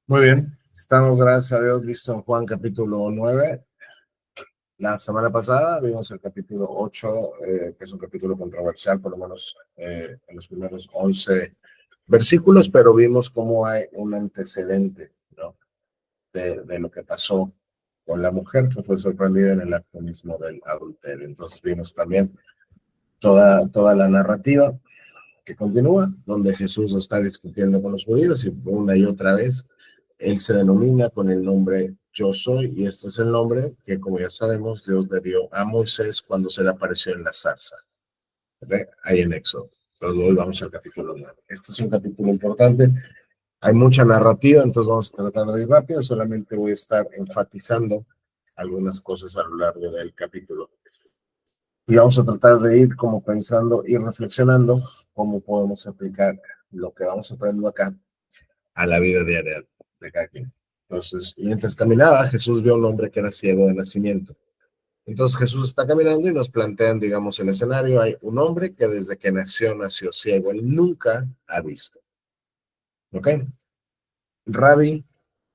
Muy bien, estamos, gracias a Dios, listos en Juan capítulo 9. La semana pasada vimos el capítulo 8, que es un capítulo controversial, por lo menos en los primeros 11 versículos, pero vimos cómo hay un antecedente, ¿no? de lo que pasó con la mujer que fue sorprendida en el acto mismo del adulterio. Entonces vimos también toda la narrativa que continúa, donde Jesús está discutiendo con los judíos y una y otra vez él se denomina con el nombre Yo Soy, y este es el nombre que, como ya sabemos, Dios le dio a Moisés cuando se le apareció en la zarza, ¿ve? Ahí en Éxodo. Entonces hoy vamos al capítulo 9. Este es un capítulo importante, hay mucha narrativa, entonces vamos a tratar de ir rápido, solamente voy a estar enfatizando algunas cosas a lo largo del capítulo. Y vamos a tratar de ir como pensando y reflexionando cómo podemos aplicar lo que vamos aprendiendo acá a la vida diaria de cada quien. Entonces, mientras caminaba, Jesús vio a un hombre que era ciego de nacimiento. Entonces Jesús está caminando y nos plantean, digamos, el escenario. Hay un hombre que desde que nació ciego. Él nunca ha visto. ¿Ok? Rabí,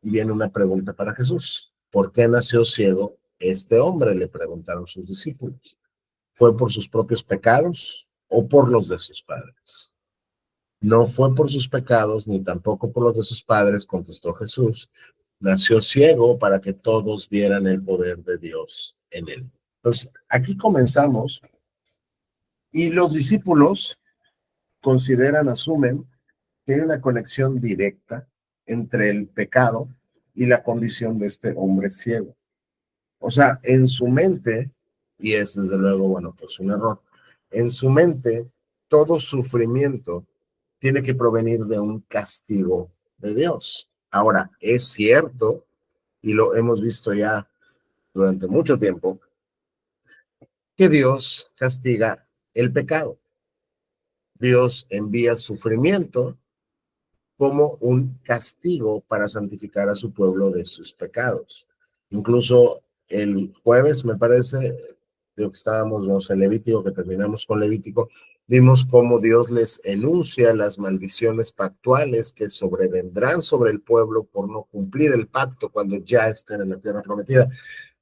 y viene una pregunta para Jesús. ¿Por qué nació ciego este hombre? Le preguntaron sus discípulos. ¿Fue por sus propios pecados o por los de sus padres? No fue por sus pecados ni tampoco por los de sus padres, contestó Jesús. Nació ciego para que todos vieran el poder de Dios en él. Entonces, aquí comenzamos y los discípulos consideran, asumen que hay una conexión directa entre el pecado y la condición de este hombre ciego. O sea, en su mente, y es desde luego, bueno, pues un error, en su mente todo sufrimiento tiene que provenir de un castigo de Dios. Ahora, es cierto, y lo hemos visto ya durante mucho tiempo, que Dios castiga el pecado. Dios envía sufrimiento como un castigo para santificar a su pueblo de sus pecados. Incluso el jueves, me parece, de que estábamos en Levítico, que terminamos con Levítico, vimos cómo Dios les enuncia las maldiciones pactuales que sobrevendrán sobre el pueblo por no cumplir el pacto cuando ya estén en la tierra prometida.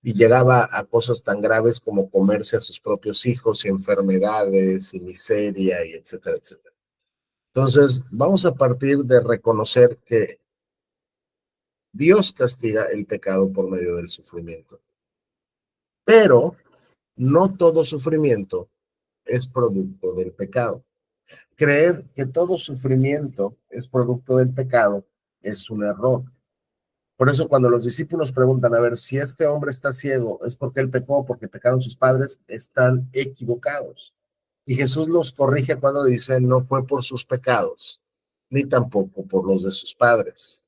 Y llegaba a cosas tan graves como comerse a sus propios hijos y enfermedades y miseria y etcétera, etcétera. Entonces, vamos a partir de reconocer que Dios castiga el pecado por medio del sufrimiento, pero no todo sufrimiento es producto del pecado. Creer que todo sufrimiento es producto del pecado es un error. Por eso cuando los discípulos preguntan, a ver, si este hombre está ciego, ¿es porque él pecó, porque pecaron sus padres? Están equivocados. Y Jesús los corrige cuando dice, no fue por sus pecados, ni tampoco por los de sus padres.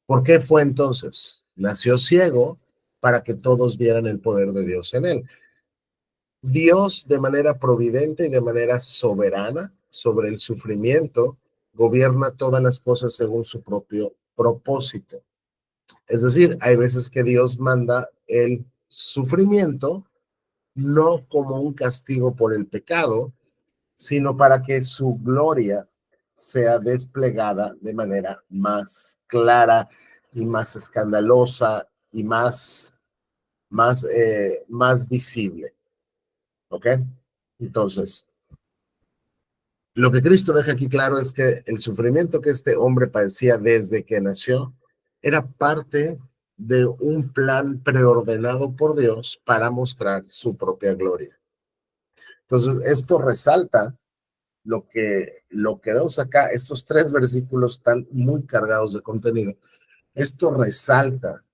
¿Por qué fue entonces? Nació ciego para que todos vieran el poder de Dios en él. Dios, de manera providente y de manera soberana sobre el sufrimiento, gobierna todas las cosas según su propio propósito. Es decir, hay veces que Dios manda el sufrimiento no como un castigo por el pecado, sino para que su gloria sea desplegada de manera más clara y más escandalosa y más visible. ¿Ok? Entonces, lo que Cristo deja aquí claro es que el sufrimiento que este hombre padecía desde que nació era parte de un plan preordenado por Dios para mostrar su propia gloria. Entonces, esto resalta lo que vemos acá. Estos 3 versículos están muy cargados de contenido. Esto resalta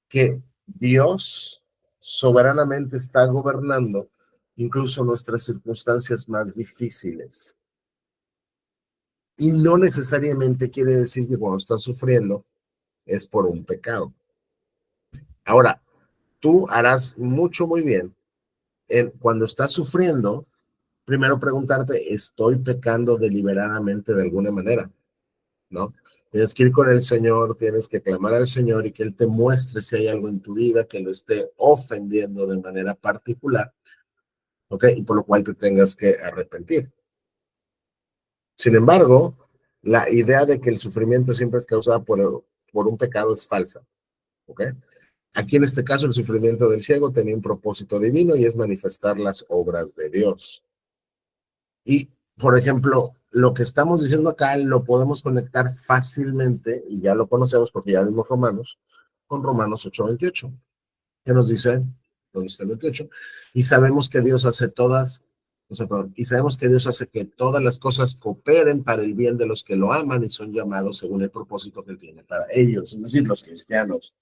que Dios soberanamente está gobernando incluso nuestras circunstancias más difíciles. Y no necesariamente quiere decir que cuando estás sufriendo es por un pecado. Ahora, tú harás mucho muy bien en cuando estás sufriendo, primero preguntarte, ¿estoy pecando deliberadamente de alguna manera? ¿No? Tienes que ir con el Señor, tienes que clamar al Señor y que Él te muestre si hay algo en tu vida que lo esté ofendiendo de manera particular, ¿ok? Y por lo cual te tengas que arrepentir. Sin embargo, la idea de que el sufrimiento siempre es causado por un pecado es falsa, ¿ok? Aquí en este caso el sufrimiento del ciego tenía un propósito divino y es manifestar las obras de Dios. Y, por ejemplo, lo que estamos diciendo acá lo podemos conectar fácilmente, y ya lo conocemos porque ya vimos Romanos, con Romanos 8:28, que nos dice, ¿dónde está el 28? Y sabemos que Dios hace todas, o sea, perdón, y sabemos que Dios hace que todas las cosas cooperen para el bien de los que lo aman y son llamados según el propósito que Él tiene para ellos, es decir, los cristianos.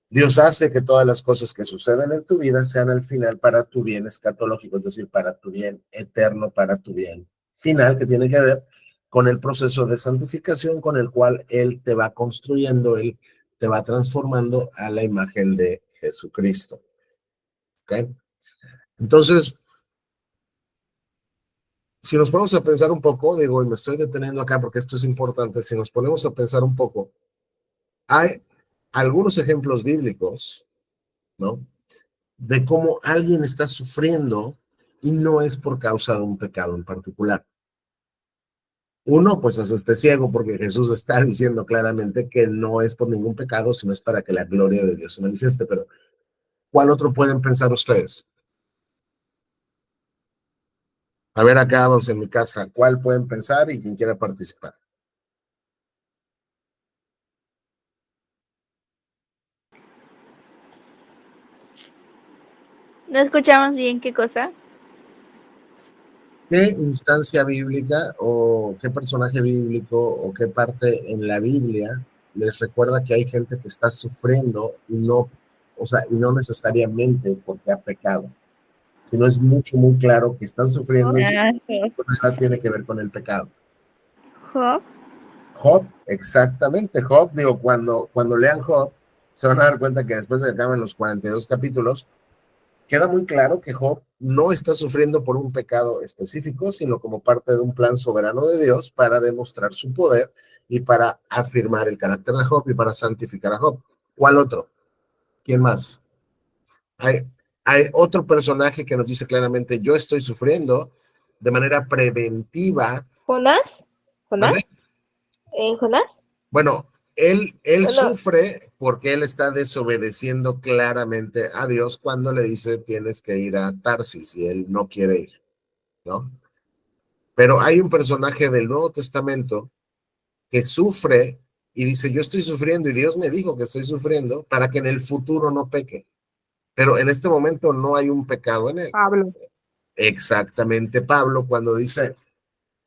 Dios hace que todas las cosas que suceden en tu vida sean al final para tu bien escatológico, es decir, para tu bien eterno, para tu bien final, que tiene que ver con el proceso de santificación con el cual Él te va construyendo, Él te va transformando a la imagen de Jesucristo. ¿Ok? Entonces, si nos ponemos a pensar un poco, digo, y me estoy deteniendo acá porque esto es importante, si nos ponemos a pensar un poco, hay algunos ejemplos bíblicos, ¿no? De cómo alguien está sufriendo y no es por causa de un pecado en particular. Uno, pues es este ciego, porque Jesús está diciendo claramente que no es por ningún pecado, sino es para que la gloria de Dios se manifieste. Pero, ¿cuál otro pueden pensar ustedes? A ver, acá vamos en mi casa, ¿cuál pueden pensar y quien quiera participar? No escuchamos bien qué cosa. ¿Qué instancia bíblica o qué personaje bíblico o qué parte en la Biblia les recuerda que hay gente que está sufriendo y no, o sea, y no necesariamente porque ha pecado, sino es mucho, muy claro que están sufriendo y su nada tiene que ver con el pecado? Job. Job, exactamente, Job, digo, cuando lean Job, se van a dar cuenta que después de que acaben los 42 capítulos, queda muy claro que Job no está sufriendo por un pecado específico, sino como parte de un plan soberano de Dios para demostrar su poder y para afirmar el carácter de Job y para santificar a Job. ¿Cuál otro? ¿Quién más? Hay, hay otro personaje que nos dice claramente, yo estoy sufriendo de manera preventiva. Jonás. ¿Mande? Jonás. Jonás. Bueno, él Bueno, sufre porque él está desobedeciendo claramente a Dios cuando le dice tienes que ir a Tarsis y él no quiere ir, ¿no? Pero hay un personaje del Nuevo Testamento que sufre y dice, yo estoy sufriendo y Dios me dijo que estoy sufriendo para que en el futuro no peque. Pero en este momento no hay un pecado en él. Pablo. Exactamente Pablo cuando dice,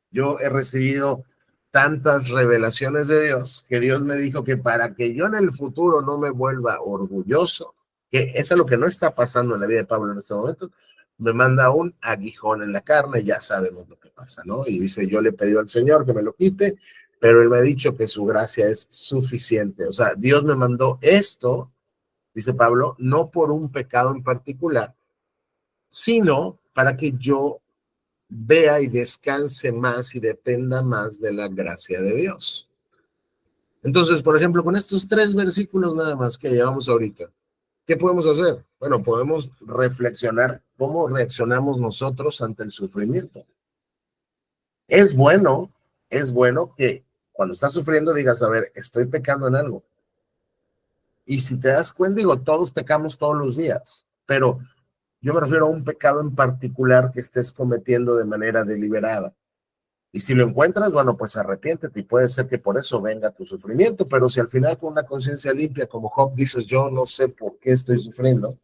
yo he recibido tantas revelaciones de Dios que Dios me dijo que para que yo en el futuro no me vuelva orgulloso, que eso es lo que no está pasando en la vida de Pablo en este momento, me manda un aguijón en la carne, ya sabemos lo que pasa, ¿no? Y dice, yo le pedí al Señor que me lo quite, pero él me ha dicho que su gracia es suficiente. O sea, Dios me mandó esto, dice Pablo, no por un pecado en particular, sino para que yo vea y descanse más y dependa más de la gracia de Dios. Entonces, por ejemplo, con estos 3 versículos nada más que llevamos ahorita, ¿qué podemos hacer? Bueno, podemos reflexionar cómo reaccionamos nosotros ante el sufrimiento. Es bueno, es bueno que cuando estás sufriendo digas, a ver, estoy pecando en algo. Y si te das cuenta, digo, todos pecamos todos los días, pero yo me refiero a un pecado en particular que estés cometiendo de manera deliberada. Y si lo encuentras, bueno, pues arrepiéntete y puede ser que por eso venga tu sufrimiento, pero si al final con una conciencia limpia, como Job dices, yo no sé por qué estoy sufriendo,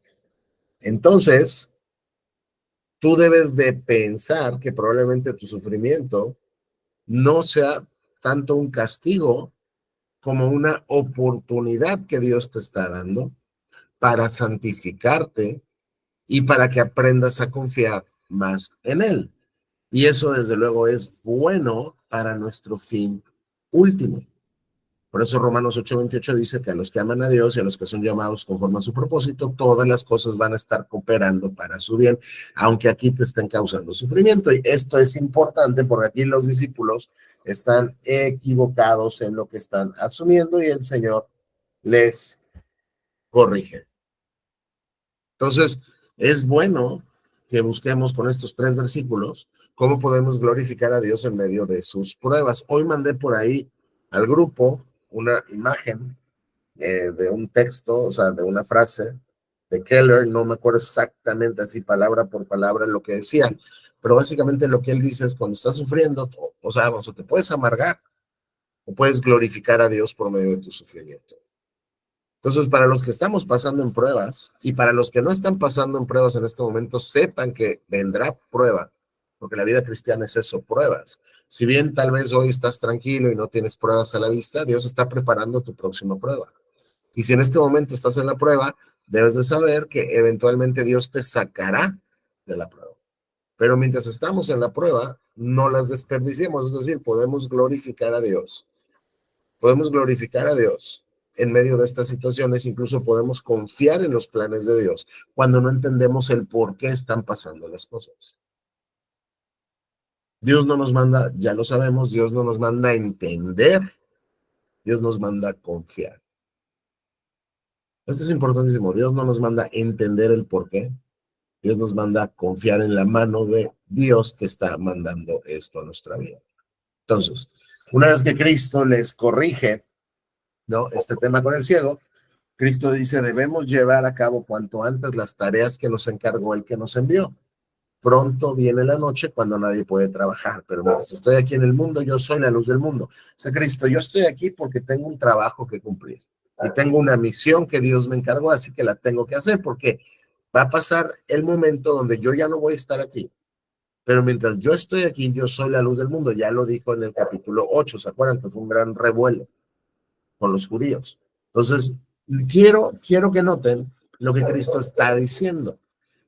entonces tú debes de pensar que probablemente tu sufrimiento no sea tanto un castigo como una oportunidad que Dios te está dando para santificarte y para que aprendas a confiar más en Él. Y eso desde luego es bueno para nuestro fin último. Por eso Romanos 8:28 dice que a los que aman a Dios y a los que son llamados conforme a su propósito, todas las cosas van a estar cooperando para su bien, aunque aquí te estén causando sufrimiento. Y esto es importante porque aquí los discípulos están equivocados en lo que están asumiendo y el Señor les corrige. Entonces, es bueno que busquemos con estos 3 versículos cómo podemos glorificar a Dios en medio de sus pruebas. Hoy mandé por ahí al grupo una imagen de un texto, o sea, de una frase de Keller, no me acuerdo exactamente así palabra por palabra lo que decía, pero básicamente lo que él dice es cuando estás sufriendo, o sea, te puedes amargar o puedes glorificar a Dios por medio de tu sufrimiento. Entonces, para los que estamos pasando en pruebas y para los que no están pasando en pruebas en este momento, sepan que vendrá prueba, porque la vida cristiana es eso, pruebas. Si bien tal vez hoy estás tranquilo y no tienes pruebas a la vista, Dios está preparando tu próxima prueba. Y si en este momento estás en la prueba, debes de saber que eventualmente Dios te sacará de la prueba. Pero mientras estamos en la prueba, no las desperdiciemos, es decir, podemos glorificar a Dios. Podemos glorificar a Dios en medio de estas situaciones, incluso podemos confiar en los planes de Dios cuando no entendemos el por qué están pasando las cosas. Dios no nos manda, ya lo sabemos, Dios no nos manda a entender, Dios nos manda a confiar. Esto es importantísimo, Dios no nos manda a entender el por qué, Dios nos manda a confiar en la mano de Dios que está mandando esto a nuestra vida. Entonces, una vez que Cristo les corrige, ¿no?, este tema con el ciego, Cristo dice, debemos llevar a cabo cuanto antes las tareas que nos encargó el que nos envió. Pronto viene la noche cuando nadie puede trabajar, pero mientras estoy aquí en el mundo, yo soy la luz del mundo. Dice Cristo, yo estoy aquí porque tengo un trabajo que cumplir y tengo una misión que Dios me encargó, así que la tengo que hacer porque va a pasar el momento donde yo ya no voy a estar aquí. Pero mientras yo estoy aquí, yo soy la luz del mundo. Ya lo dijo en el capítulo 8, ¿se acuerdan? Que fue un gran revuelo con los judíos. Entonces, quiero que noten lo que Cristo está diciendo.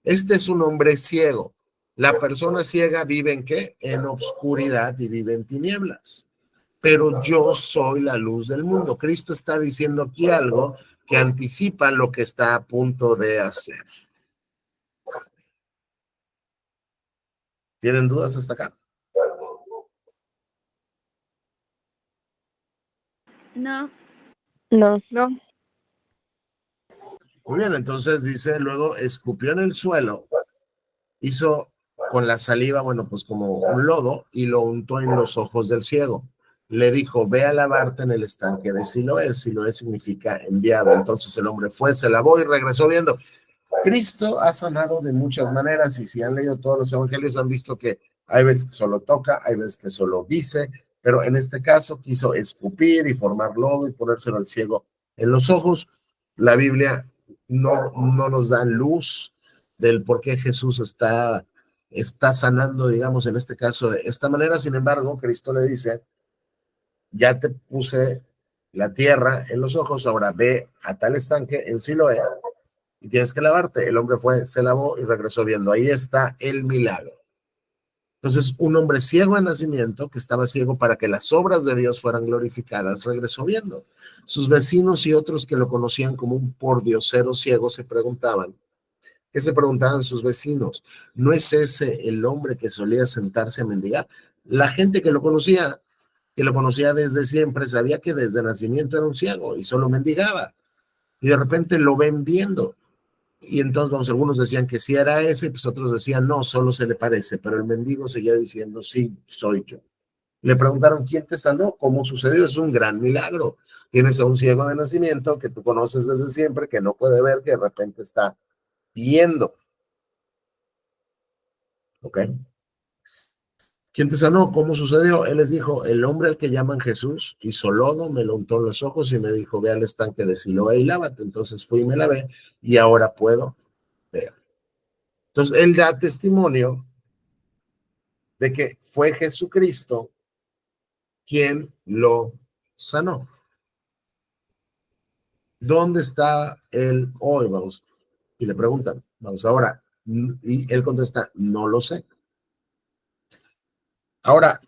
Este es un hombre ciego. La persona ciega vive ¿en qué? En obscuridad y vive en tinieblas. Pero yo soy la luz del mundo. Cristo está diciendo aquí algo que anticipa lo que está a punto de hacer. ¿Tienen dudas hasta acá? No. No. Muy bien, entonces dice, luego escupió en el suelo, hizo con la saliva, bueno, pues como un lodo, y lo untó en los ojos del ciego. Le dijo, ve a lavarte en el estanque de Siloé. Siloé significa enviado. Entonces el hombre fue, se lavó y regresó viendo. Cristo ha sanado de muchas maneras, y si han leído todos los evangelios han visto que hay veces que solo toca, hay veces que solo dice, pero en este caso quiso escupir y formar lodo y ponérselo al ciego en los ojos. La Biblia no nos da luz del por qué Jesús está sanando, digamos, en este caso de esta manera. Sin embargo, Cristo le dice, ya te puse la tierra en los ojos, ahora ve a tal estanque en Siloé y tienes que lavarte. El hombre fue, se lavó y regresó viendo. Ahí está el milagro. Entonces, un hombre ciego de nacimiento, que estaba ciego para que las obras de Dios fueran glorificadas, regresó viendo. Sus vecinos y otros que lo conocían como un pordiosero ciego se preguntaban, ¿qué se preguntaban sus vecinos? ¿No es ese el hombre que solía sentarse a mendigar? La gente que lo conocía desde siempre, sabía que desde nacimiento era un ciego y solo mendigaba. Y de repente lo ven viendo. Y entonces, vamos, algunos decían que sí era ese, pues otros decían no, solo se le parece, pero el mendigo seguía diciendo sí, soy yo. Le preguntaron, ¿quién te sanó? ¿Cómo sucedió? Es un gran milagro. Tienes a un ciego de nacimiento que tú conoces desde siempre, que no puede ver, que de repente está viendo. ¿Ok? ¿Quién te sanó? ¿Cómo sucedió? Él les dijo, el hombre al que llaman Jesús hizo lodo, me lo untó en los ojos y me dijo, ve al estanque de Siloé y lávate. Entonces fui y me lavé y ahora puedo ver. Entonces él da testimonio de que fue Jesucristo quien lo sanó. ¿Dónde está él hoy? Vamos, y le preguntan, vamos ahora, y él contesta, no lo sé. Ahora,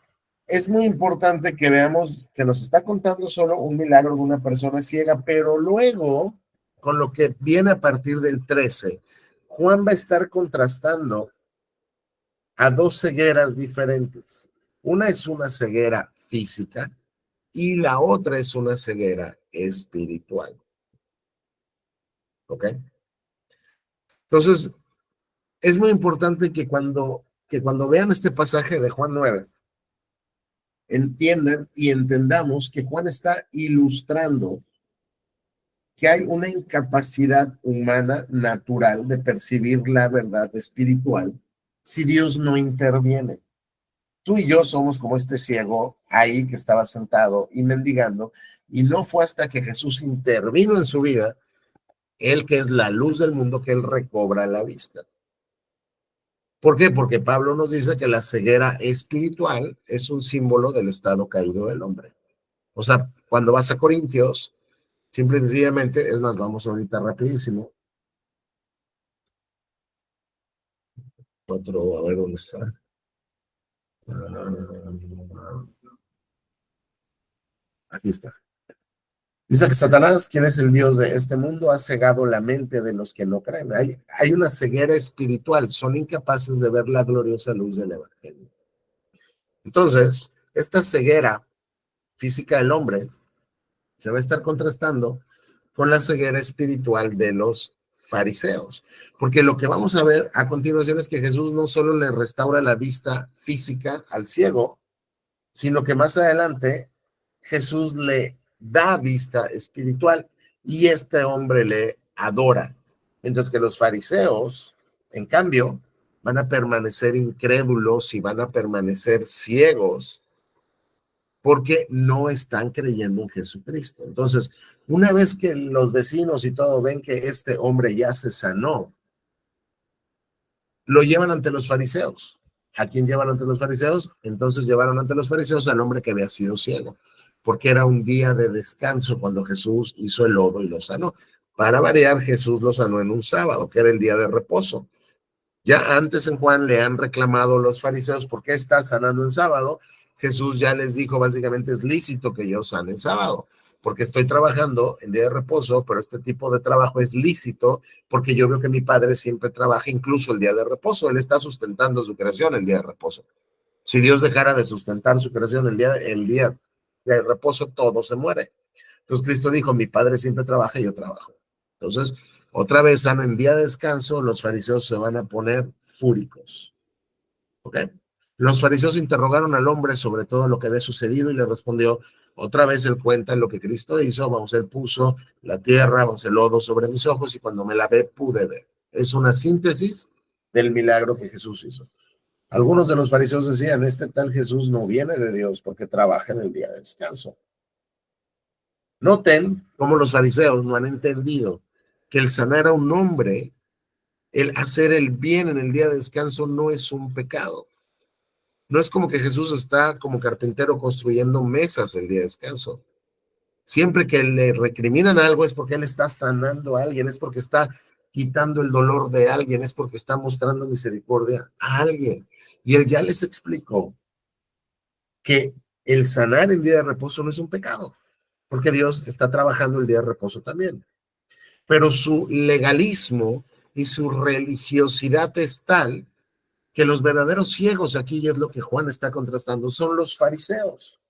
es muy importante que veamos que nos está contando solo un milagro de una persona ciega, pero luego, con lo que viene a partir del 13, Juan va a estar contrastando a dos cegueras diferentes. Una es una ceguera física y la otra es una ceguera espiritual. ¿Ok? Entonces, es muy importante que cuando vean este pasaje de Juan 9, entiendan y entendamos que Juan está ilustrando que hay una incapacidad humana natural de percibir la verdad espiritual si Dios no interviene. Tú y yo somos como este ciego ahí que estaba sentado y mendigando, y no fue hasta que Jesús intervino en su vida, él que es la luz del mundo, que él recobra la vista. ¿Por qué? Porque Pablo nos dice que la ceguera espiritual es un símbolo del estado caído del hombre. O sea, cuando vas a Corintios, simple y sencillamente, es más, vamos ahorita rapidísimo. Otro, a ver dónde está. Aquí está. Dice que Satanás, quien es el Dios de este mundo, ha cegado la mente de los que no creen. Hay una ceguera espiritual, son incapaces de ver la gloriosa luz del Evangelio. Entonces, esta ceguera física del hombre se va a estar contrastando con la ceguera espiritual de los fariseos. Porque lo que vamos a ver a continuación es que Jesús no solo le restaura la vista física al ciego, sino que más adelante Jesús le da vista espiritual y este hombre le adora. Mientras que los fariseos, en cambio, van a permanecer incrédulos y van a permanecer ciegos porque no están creyendo en Jesucristo. Entonces, una vez que los vecinos y todo ven que este hombre ya se sanó, lo llevan ante los fariseos. ¿A quién llevan ante los fariseos? Entonces llevaron ante los fariseos al hombre que había sido ciego, porque era un día de descanso cuando Jesús hizo el lodo y lo sanó. Para variar, Jesús lo sanó en un sábado, que era el día de reposo. Ya antes en Juan le han reclamado los fariseos, ¿por qué estás sanando en sábado? Jesús ya les dijo, básicamente es lícito que yo sane en sábado, porque estoy trabajando en día de reposo, pero este tipo de trabajo es lícito porque yo veo que mi padre siempre trabaja incluso el día de reposo. Él está sustentando su creación el día de reposo. Si Dios dejara de sustentar su creación el día de reposo, todo se muere. Entonces Cristo dijo, mi padre siempre trabaja y yo trabajo. Entonces, otra vez están en día de descanso, los fariseos se van a poner fúricos. ¿Ok? Los fariseos interrogaron al hombre sobre todo lo que había sucedido y le respondió, otra vez él cuenta lo que Cristo hizo, vamos, él puso la tierra, vamos, el lodo sobre mis ojos y cuando me lavé pude ver. Es una síntesis del milagro que Jesús hizo. Algunos de los fariseos decían, este tal Jesús no viene de Dios porque trabaja en el día de descanso. Noten cómo los fariseos no han entendido que el sanar a un hombre, el hacer el bien en el día de descanso no es un pecado. No es como que Jesús está como carpintero construyendo mesas el día de descanso. Siempre que le recriminan algo es porque él está sanando a alguien, es porque está quitando el dolor de alguien, es porque está mostrando misericordia a alguien. Y él ya les explicó que el sanar el día de reposo no es un pecado, porque Dios está trabajando el día de reposo también. Pero su legalismo y su religiosidad es tal que los verdaderos ciegos, aquí y es lo que Juan está contrastando, son los fariseos.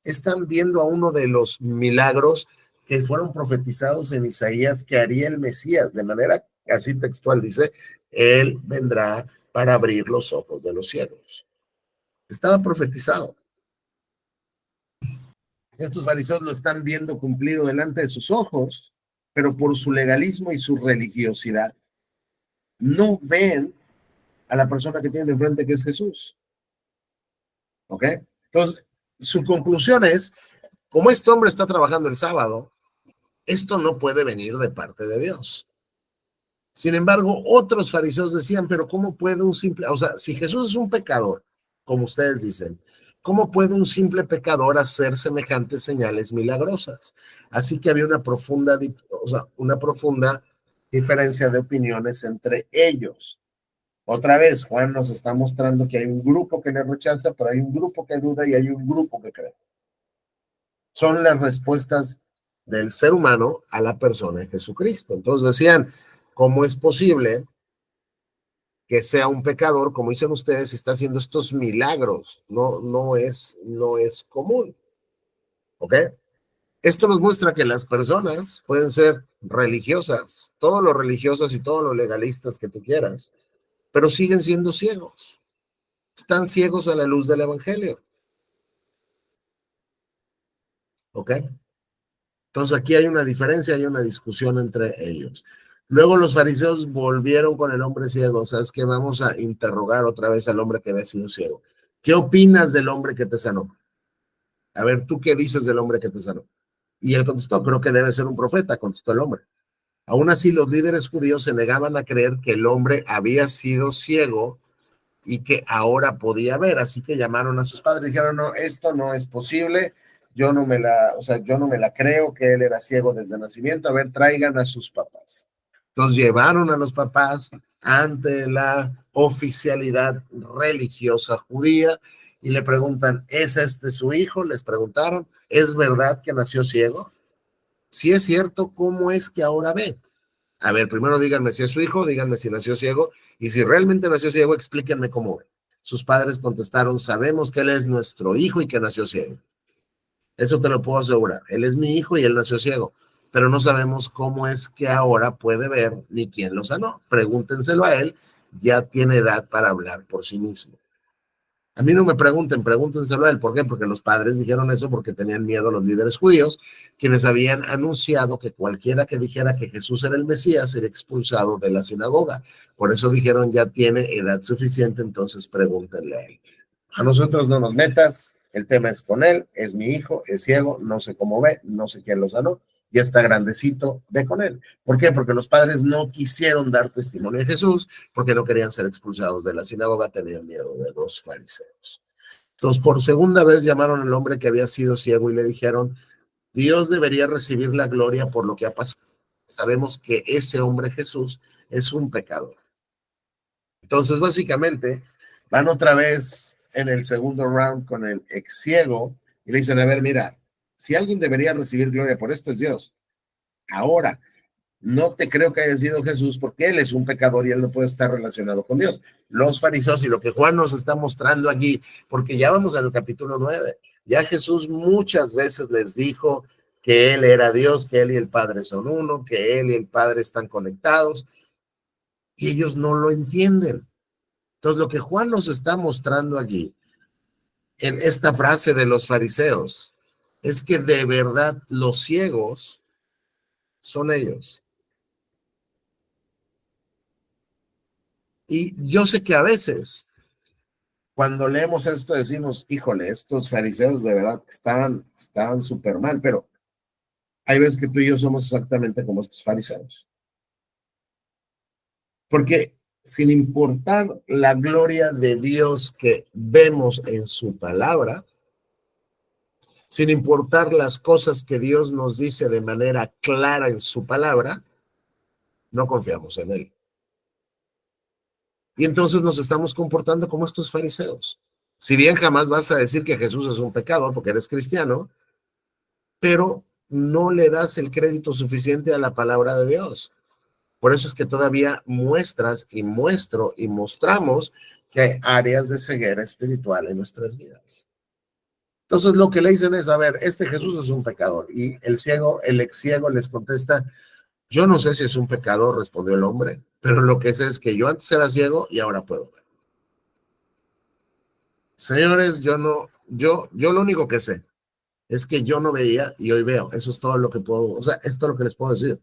Están viendo a uno de los milagros que fueron profetizados en Isaías que haría el Mesías, de manera así textual, dice, él vendrá para abrir los ojos de los ciegos. Estaba profetizado. Estos fariseos lo están viendo cumplido delante de sus ojos, pero por su legalismo y su religiosidad no ven a la persona que tienen enfrente, que es Jesús. ¿Ok? Entonces, su conclusión es, como este hombre está trabajando el sábado, esto no puede venir de parte de Dios. Sin embargo, otros fariseos decían, pero ¿cómo puede un simple, o sea, si Jesús es un pecador, como ustedes dicen, ¿cómo puede un simple pecador hacer semejantes señales milagrosas? Así que había una profunda diferencia de opiniones entre ellos. Otra vez, Juan nos está mostrando que hay un grupo que le rechaza, pero hay un grupo que duda y hay un grupo que cree. Son las respuestas del ser humano a la persona de Jesucristo. Entonces decían, ¿cómo es posible que sea un pecador, como dicen ustedes, está haciendo estos milagros? No es común. ¿Ok? Esto nos muestra que las personas pueden ser religiosas, todo lo religiosas y todo lo legalistas que tú quieras, pero siguen siendo ciegos. Están ciegos a la luz del Evangelio. ¿Ok? Entonces aquí hay una diferencia, hay una discusión entre ellos. Luego los fariseos volvieron con el hombre ciego. ¿Sabes qué? Vamos a interrogar otra vez al hombre que había sido ciego. ¿Qué opinas del hombre que te sanó? A ver, ¿tú qué dices del hombre que te sanó? Y él contestó, creo que debe ser un profeta, contestó el hombre. Aún así, los líderes judíos se negaban a creer que el hombre había sido ciego y que ahora podía ver. Así que llamaron a sus padres y dijeron, no, esto no es posible. Yo no me la creo que él era ciego desde nacimiento. A ver, traigan a sus papás. Entonces llevaron a los papás ante la oficialidad religiosa judía y le preguntan, ¿es este su hijo? Les preguntaron, ¿es verdad que nació ciego? Si es cierto, ¿cómo es que ahora ve? A ver, primero díganme si es su hijo, díganme si nació ciego, y si realmente nació ciego, explíquenme cómo ve. Sus padres contestaron, sabemos que él es nuestro hijo y que nació ciego. Eso te lo puedo asegurar. Él es mi hijo y él nació ciego, pero no sabemos cómo es que ahora puede ver ni quién lo sanó. Pregúntenselo a él, ya tiene edad para hablar por sí mismo. A mí no me pregunten, pregúntenselo a él. ¿Por qué? Porque los padres dijeron eso porque tenían miedo a los líderes judíos, quienes habían anunciado que cualquiera que dijera que Jesús era el Mesías sería expulsado de la sinagoga. Por eso dijeron, ya tiene edad suficiente, entonces pregúntenle a él. A nosotros no nos metas, el tema es con él, es mi hijo, es ciego, no sé cómo ve, no sé quién lo sanó, ya está grandecito, ve con él. ¿Por qué? Porque los padres no quisieron dar testimonio de Jesús, porque no querían ser expulsados de la sinagoga, tenían miedo de los fariseos. Entonces, por segunda vez llamaron al hombre que había sido ciego y le dijeron, Dios debería recibir la gloria por lo que ha pasado. Sabemos que ese hombre Jesús es un pecador. Entonces, básicamente, van otra vez en el segundo round con el ex ciego y le dicen, a ver, mira, si alguien debería recibir gloria por esto es Dios. Ahora, no te creo que haya sido Jesús porque él es un pecador y él no puede estar relacionado con Dios. Los fariseos y lo que Juan nos está mostrando aquí, porque ya vamos al capítulo 9, ya Jesús muchas veces les dijo que él era Dios, que él y el Padre son uno, que él y el Padre están conectados y ellos no lo entienden. Entonces, lo que Juan nos está mostrando aquí, en esta frase de los fariseos, es que de verdad los ciegos son ellos. Y yo sé que a veces, cuando leemos esto, decimos, híjole, estos fariseos de verdad estaban súper mal, pero hay veces que tú y yo somos exactamente como estos fariseos. Porque sin importar la gloria de Dios que vemos en su palabra, sin importar las cosas que Dios nos dice de manera clara en su palabra, no confiamos en él. Y entonces nos estamos comportando como estos fariseos. Si bien jamás vas a decir que Jesús es un pecador porque eres cristiano, pero no le das el crédito suficiente a la palabra de Dios. Por eso es que todavía muestras y muestro y mostramos que hay áreas de ceguera espiritual en nuestras vidas. Entonces lo que le dicen es, a ver, este Jesús es un pecador. Y el ciego, el ex ciego les contesta, yo no sé si es un pecador, respondió el hombre, pero lo que sé es que yo antes era ciego y ahora puedo ver. Señores, yo lo único que sé es que yo no veía y hoy veo. Eso es todo lo que puedo, o sea, es todo lo que les puedo decir.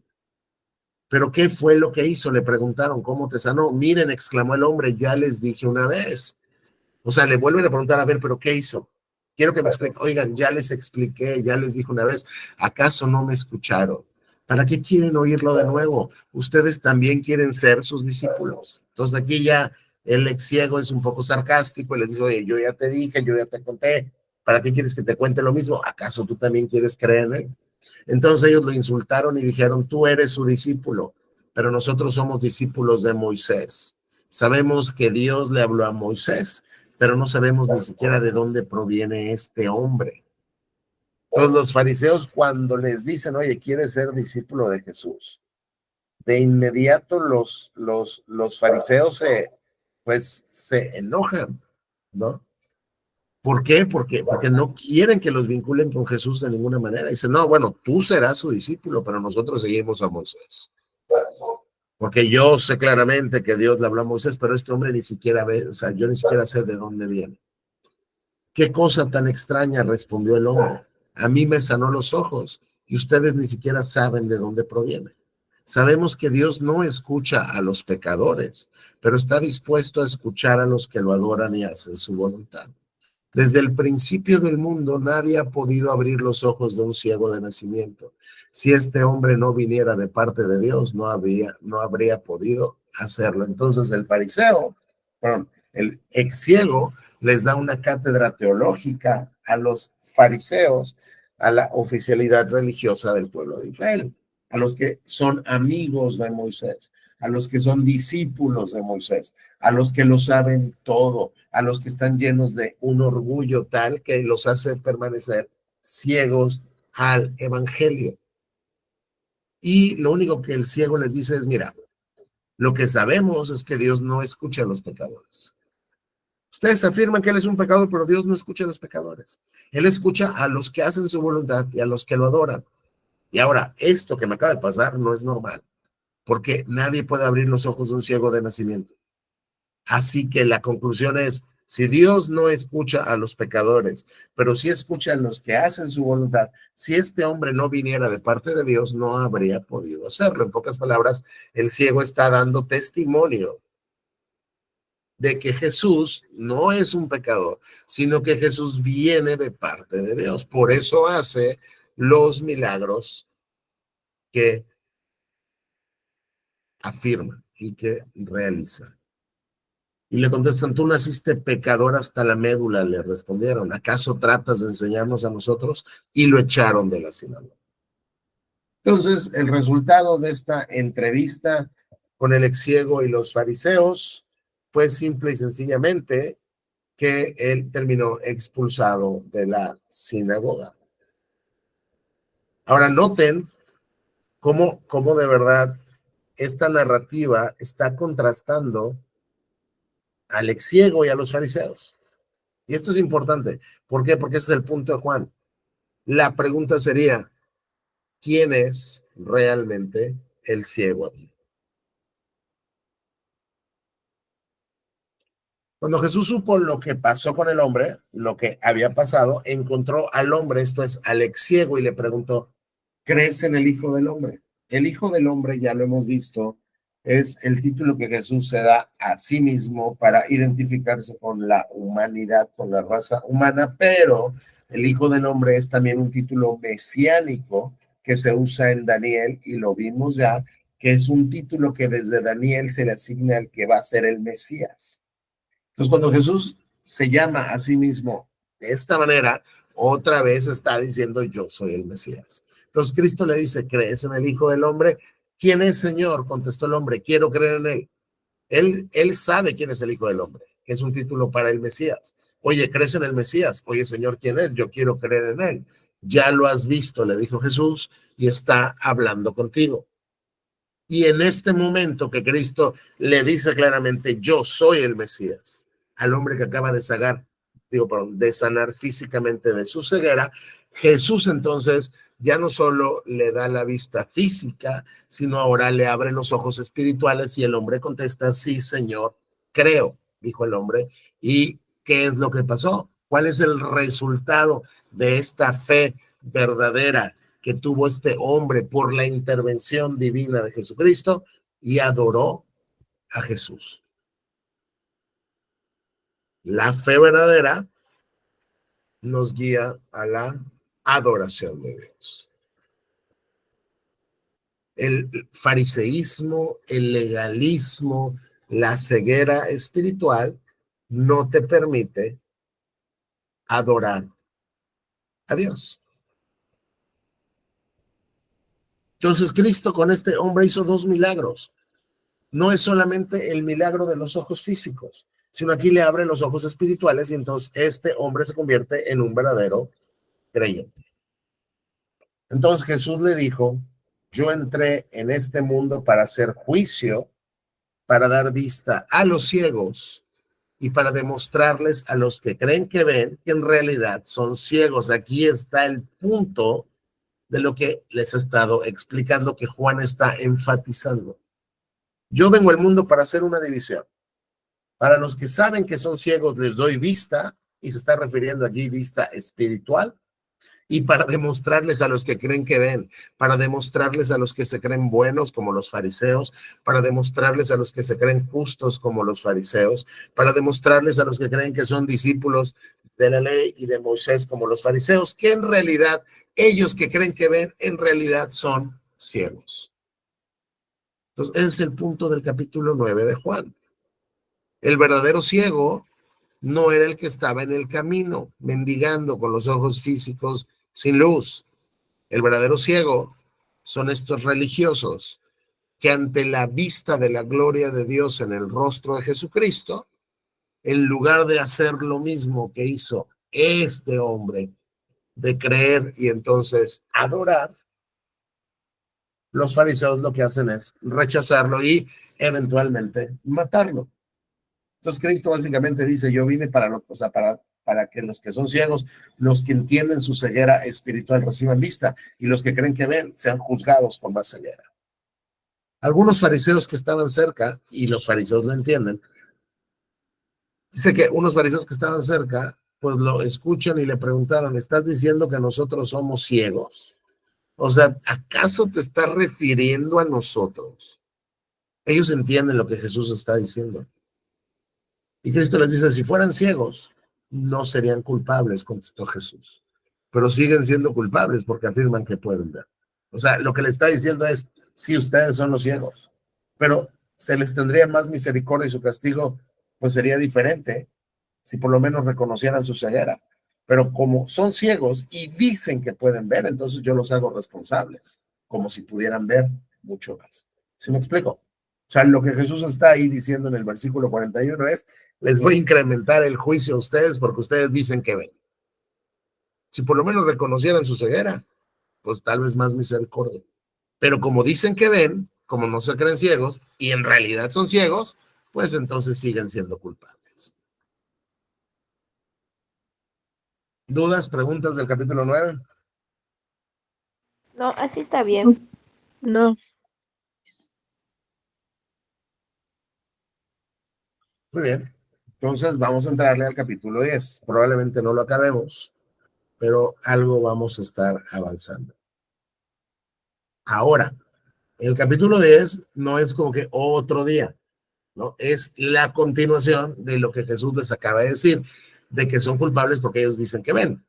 Pero ¿qué fue lo que hizo? Le preguntaron, ¿cómo te sanó? Miren, exclamó el hombre, ya les dije una vez. O sea, le vuelven a preguntar, a ver, ¿pero qué hizo? Quiero que me expliquen. Oigan, ya les expliqué, ya les dije una vez. ¿Acaso no me escucharon? ¿Para qué quieren oírlo de nuevo? Ustedes también quieren ser sus discípulos. Entonces aquí ya el ex ciego es un poco sarcástico y les dice, oye, yo ya te dije, yo ya te conté. ¿Para qué quieres que te cuente lo mismo? ¿Acaso tú también quieres creer en él? Entonces ellos lo insultaron y dijeron, tú eres su discípulo, pero nosotros somos discípulos de Moisés. Sabemos que Dios le habló a Moisés, pero no sabemos ni siquiera de dónde proviene este hombre. Entonces los fariseos cuando les dicen, oye, ¿quieres ser discípulo de Jesús? De inmediato los fariseos se enojan, ¿no? ¿Por qué? Porque no quieren que los vinculen con Jesús de ninguna manera. Dicen, no, bueno, tú serás su discípulo, pero nosotros seguimos a Moisés. Porque yo sé claramente que Dios le habló a Moisés, pero este hombre ni siquiera ve, o sea, yo ni siquiera sé de dónde viene. ¿Qué cosa tan extraña? Respondió el hombre. A mí me sanó los ojos y ustedes ni siquiera saben de dónde proviene. Sabemos que Dios no escucha a los pecadores, pero está dispuesto a escuchar a los que lo adoran y hacen su voluntad. Desde el principio del mundo, nadie ha podido abrir los ojos de un ciego de nacimiento. Si este hombre no viniera de parte de Dios, no habría podido hacerlo. Entonces el ex ciego les da una cátedra teológica a los fariseos, a la oficialidad religiosa del pueblo de Israel, a los que son amigos de Moisés, a los que son discípulos de Moisés, a los que lo saben todo, a los que están llenos de un orgullo tal que los hace permanecer ciegos al evangelio. Y lo único que el ciego les dice es, mira, lo que sabemos es que Dios no escucha a los pecadores. Ustedes afirman que Él es un pecador, pero Dios no escucha a los pecadores. Él escucha a los que hacen su voluntad y a los que lo adoran. Y ahora, esto que me acaba de pasar no es normal, porque nadie puede abrir los ojos de un ciego de nacimiento. Así que la conclusión es, si Dios no escucha a los pecadores, pero sí escucha a los que hacen su voluntad, si este hombre no viniera de parte de Dios, no habría podido hacerlo. En pocas palabras, el ciego está dando testimonio de que Jesús no es un pecador, sino que Jesús viene de parte de Dios. Por eso hace los milagros que afirma y que realiza. Y le contestan, tú naciste pecador hasta la médula, le respondieron. ¿Acaso tratas de enseñarnos a nosotros? Y lo echaron de la sinagoga. Entonces, el resultado de esta entrevista con el ex ciego y los fariseos fue simple y sencillamente que él terminó expulsado de la sinagoga. Ahora noten cómo de verdad esta narrativa está contrastando al ex ciego y a los fariseos. Y esto es importante. ¿Por qué? Porque ese es el punto de Juan. La pregunta sería, ¿quién es realmente el ciego aquí? Cuando Jesús supo lo que pasó con el hombre, lo que había pasado, encontró al hombre, esto es, al ex ciego, y le preguntó, ¿crees en el Hijo del Hombre? El Hijo del Hombre, ya lo hemos visto, es el título que Jesús se da a sí mismo para identificarse con la humanidad, con la raza humana, pero el Hijo del Hombre es también un título mesiánico que se usa en Daniel, y lo vimos ya, que es un título que desde Daniel se le asigna al que va a ser el Mesías. Entonces, cuando Jesús se llama a sí mismo de esta manera, otra vez está diciendo, yo soy el Mesías. Entonces, Cristo le dice, ¿crees en el Hijo del Hombre? ¿Quién es, Señor? Contestó el hombre, quiero creer en él. Él sabe quién es el Hijo del Hombre, que es un título para el Mesías. Oye, ¿crees en el Mesías? Oye, Señor, ¿quién es? Yo quiero creer en él. Ya lo has visto, le dijo Jesús, y está hablando contigo. Y en este momento que Cristo le dice claramente, yo soy el Mesías, al hombre que acaba de sanar físicamente de su ceguera, Jesús entonces ya no solo le da la vista física, sino ahora le abre los ojos espirituales, y el hombre contesta, sí, Señor, creo, dijo el hombre. ¿Y qué es lo que pasó? ¿Cuál es el resultado de esta fe verdadera que tuvo este hombre por la intervención divina de Jesucristo? Y adoró a Jesús. La fe verdadera nos guía a la adoración de Dios. El fariseísmo, el legalismo, la ceguera espiritual no te permite adorar a Dios. Entonces Cristo con este hombre hizo dos milagros. No es solamente el milagro de los ojos físicos, sino aquí le abre los ojos espirituales, y entonces este hombre se convierte en un verdadero creyente. Entonces Jesús le dijo, yo entré en este mundo para hacer juicio, para dar vista a los ciegos y para demostrarles a los que creen que ven que en realidad son ciegos. Aquí está el punto de lo que les he estado explicando, que Juan está enfatizando. Yo vengo al mundo para hacer una división. Para los que saben que son ciegos les doy vista, y se está refiriendo aquí vista espiritual, y para demostrarles a los que creen que ven, para demostrarles a los que se creen buenos como los fariseos, para demostrarles a los que se creen justos como los fariseos, para demostrarles a los que creen que son discípulos de la ley y de Moisés como los fariseos, que en realidad ellos que creen que ven, en realidad son ciegos. Entonces, ese es el punto del capítulo 9 de Juan. El verdadero ciego no era el que estaba en el camino, mendigando con los ojos físicos sin luz. El verdadero ciego son estos religiosos que ante la vista de la gloria de Dios en el rostro de Jesucristo, en lugar de hacer lo mismo que hizo este hombre, de creer y entonces adorar, los fariseos lo que hacen es rechazarlo y eventualmente matarlo. Entonces Cristo básicamente dice, yo vine para que los que son ciegos, los que entienden su ceguera espiritual reciban vista y los que creen que ven sean juzgados con más ceguera. Algunos fariseos que estaban cerca, y los fariseos lo entienden, dice que unos fariseos que estaban cerca, pues lo escuchan y le preguntaron, ¿estás diciendo que nosotros somos ciegos? O sea, ¿acaso te estás refiriendo a nosotros? Ellos entienden lo que Jesús está diciendo. Y Cristo les dice, si fueran ciegos, no serían culpables, contestó Jesús. Pero siguen siendo culpables porque afirman que pueden ver. O sea, lo que le está diciendo es, sí, ustedes son los ciegos, pero se les tendría más misericordia y su castigo pues sería diferente si por lo menos reconocieran su ceguera. Pero como son ciegos y dicen que pueden ver, entonces yo los hago responsables, como si pudieran ver mucho más. ¿Sí me explico? O sea, lo que Jesús está ahí diciendo en el versículo 41 es, les voy a incrementar el juicio a ustedes porque ustedes dicen que ven. Si por lo menos reconocieran su ceguera, pues tal vez más misericordia. Pero como dicen que ven, como no se creen ciegos y en realidad son ciegos, pues entonces siguen siendo culpables. ¿Dudas, preguntas del capítulo 9? No, así está bien. No. Muy bien. Entonces vamos a entrarle al capítulo 10. Probablemente no lo acabemos, pero algo vamos a estar avanzando. Ahora, el capítulo 10 no es como que otro día, ¿no? Es la continuación de lo que Jesús les acaba de decir, de que son culpables porque ellos dicen que ven.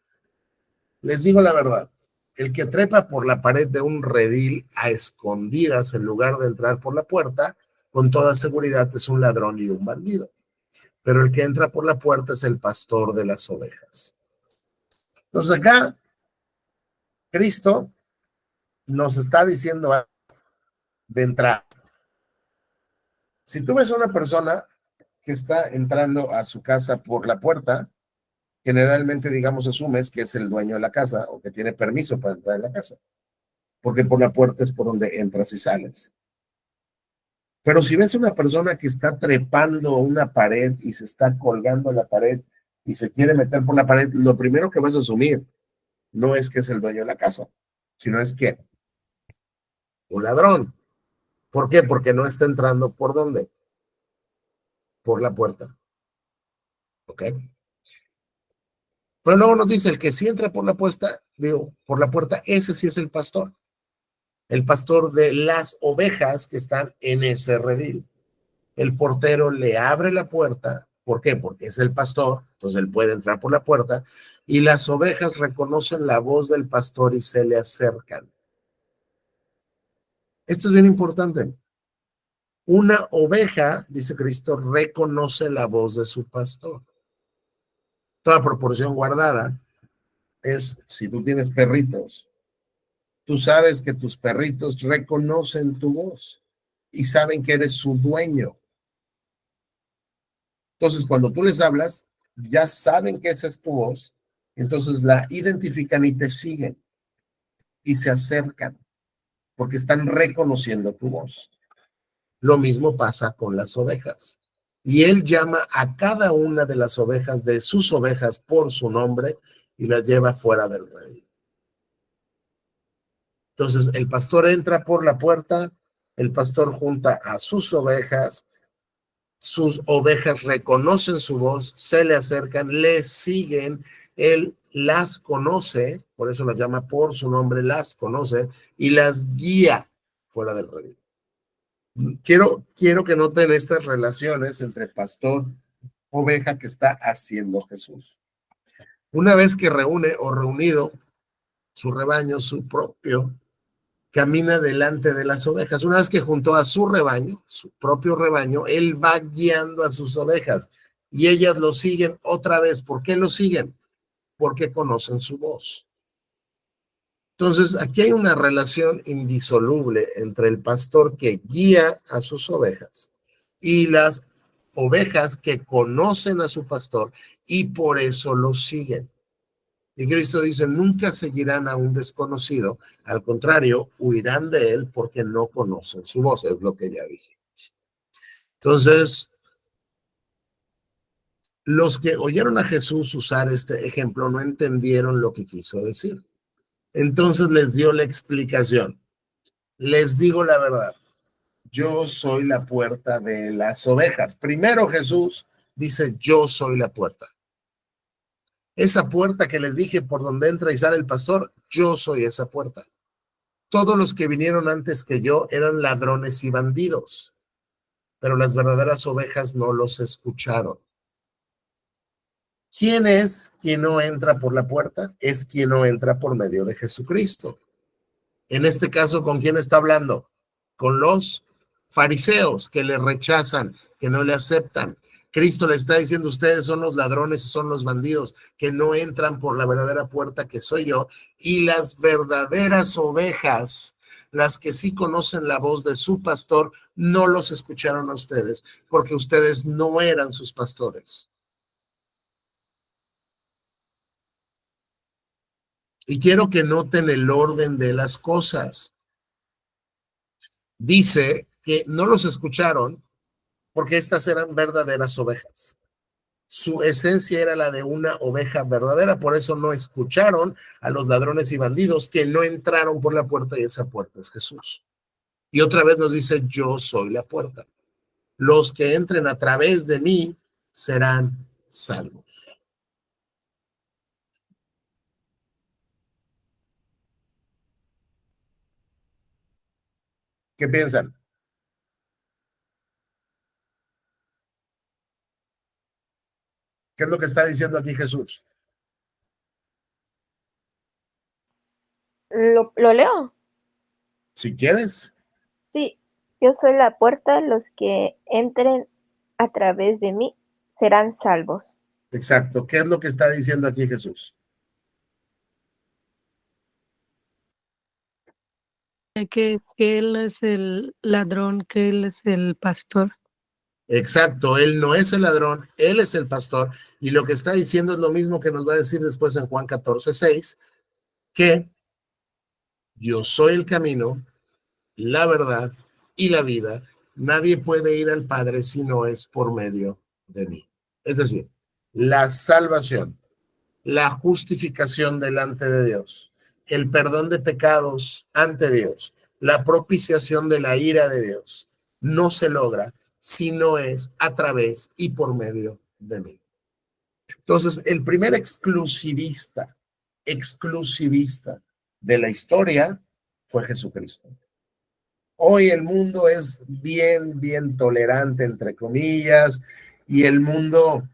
Les digo la verdad, el que trepa por la pared de un redil a escondidas en lugar de entrar por la puerta, con toda seguridad es un ladrón y un bandido. Pero el que entra por la puerta es el pastor de las ovejas. Entonces acá, Cristo nos está diciendo de entrar. Si tú ves a una persona que está entrando a su casa por la puerta, generalmente, digamos, asumes que es el dueño de la casa o que tiene permiso para entrar en la casa, porque por la puerta es por donde entras y sales. Pero si ves una persona que está trepando una pared y se está colgando en la pared y se quiere meter por la pared, lo primero que vas a asumir no es que es el dueño de la casa, sino es que un ladrón. ¿Por qué? Porque no está entrando por dónde? Por la puerta. ¿Ok? Pero luego nos dice, el que sí entra por la puerta, por la puerta, ese sí es el pastor de las ovejas que están en ese redil. El portero le abre la puerta, ¿por qué? Porque es el pastor, entonces él puede entrar por la puerta, y las ovejas reconocen la voz del pastor y se le acercan. Esto es bien importante. Una oveja, dice Cristo, reconoce la voz de su pastor. Toda proporción guardada es, si tú tienes perritos, tú sabes que tus perritos reconocen tu voz y saben que eres su dueño. Entonces, cuando tú les hablas, ya saben que esa es tu voz, entonces la identifican y te siguen y se acercan porque están reconociendo tu voz. Lo mismo pasa con las ovejas. Y él llama a cada una de las ovejas, de sus ovejas, por su nombre y las lleva fuera del redil. Entonces, el pastor entra por la puerta, el pastor junta a sus ovejas reconocen su voz, se le acercan, le siguen, él las conoce, por eso las llama por su nombre, las conoce y las guía fuera del redil. Quiero que noten estas relaciones entre pastor, oveja que está haciendo Jesús. Una vez que reúne o reunido su rebaño, su propio, camina delante de las ovejas. Una vez que juntó a su rebaño, su propio rebaño, él va guiando a sus ovejas y ellas lo siguen otra vez. ¿Por qué lo siguen? Porque conocen su voz. Entonces, aquí hay una relación indisoluble entre el pastor que guía a sus ovejas y las ovejas que conocen a su pastor y por eso lo siguen. Y Cristo dice, nunca seguirán a un desconocido, al contrario, huirán de él porque no conocen su voz, es lo que ya dije. Entonces, los que oyeron a Jesús usar este ejemplo no entendieron lo que quiso decir. Entonces les dio la explicación. Les digo la verdad, yo soy la puerta de las ovejas. Primero Jesús dice, yo soy la puerta. Esa puerta que les dije por donde entra y sale el pastor, yo soy esa puerta. Todos los que vinieron antes que yo eran ladrones y bandidos, pero las verdaderas ovejas no los escucharon. ¿Quién es quien no entra por la puerta? Es quien no entra por medio de Jesucristo. En este caso, ¿con quién está hablando? Con los fariseos que le rechazan, que no le aceptan. Cristo le está diciendo, ustedes son los ladrones y son los bandidos que no entran por la verdadera puerta que soy yo, y las verdaderas ovejas, las que sí conocen la voz de su pastor, no los escucharon a ustedes porque ustedes no eran sus pastores. Y quiero que noten el orden de las cosas. Dice que no los escucharon porque estas eran verdaderas ovejas. Su esencia era la de una oveja verdadera, por eso no escucharon a los ladrones y bandidos que no entraron por la puerta y esa puerta es Jesús. Y otra vez nos dice, yo soy la puerta. Los que entren a través de mí serán salvos. ¿Qué piensan? ¿Qué es lo que está diciendo aquí Jesús? ¿Lo leo? Si quieres. Sí, yo soy la puerta, los que entren a través de mí serán salvos. Exacto. ¿Qué es lo que está diciendo aquí Jesús? Que él es el ladrón, que él es el pastor. Exacto, él no es el ladrón, él es el pastor, y lo que está diciendo es lo mismo que nos va a decir después en Juan 14:6, que yo soy el camino, la verdad y la vida. Nadie puede ir al Padre si no es por medio de mí. Es decir, la salvación, la justificación delante de Dios, el perdón de pecados ante Dios, la propiciación de la ira de Dios, no se logra si no es a través y por medio de mí. Entonces, el primer exclusivista de la historia fue Jesucristo. Hoy el mundo es bien tolerante, entre comillas, y el mundo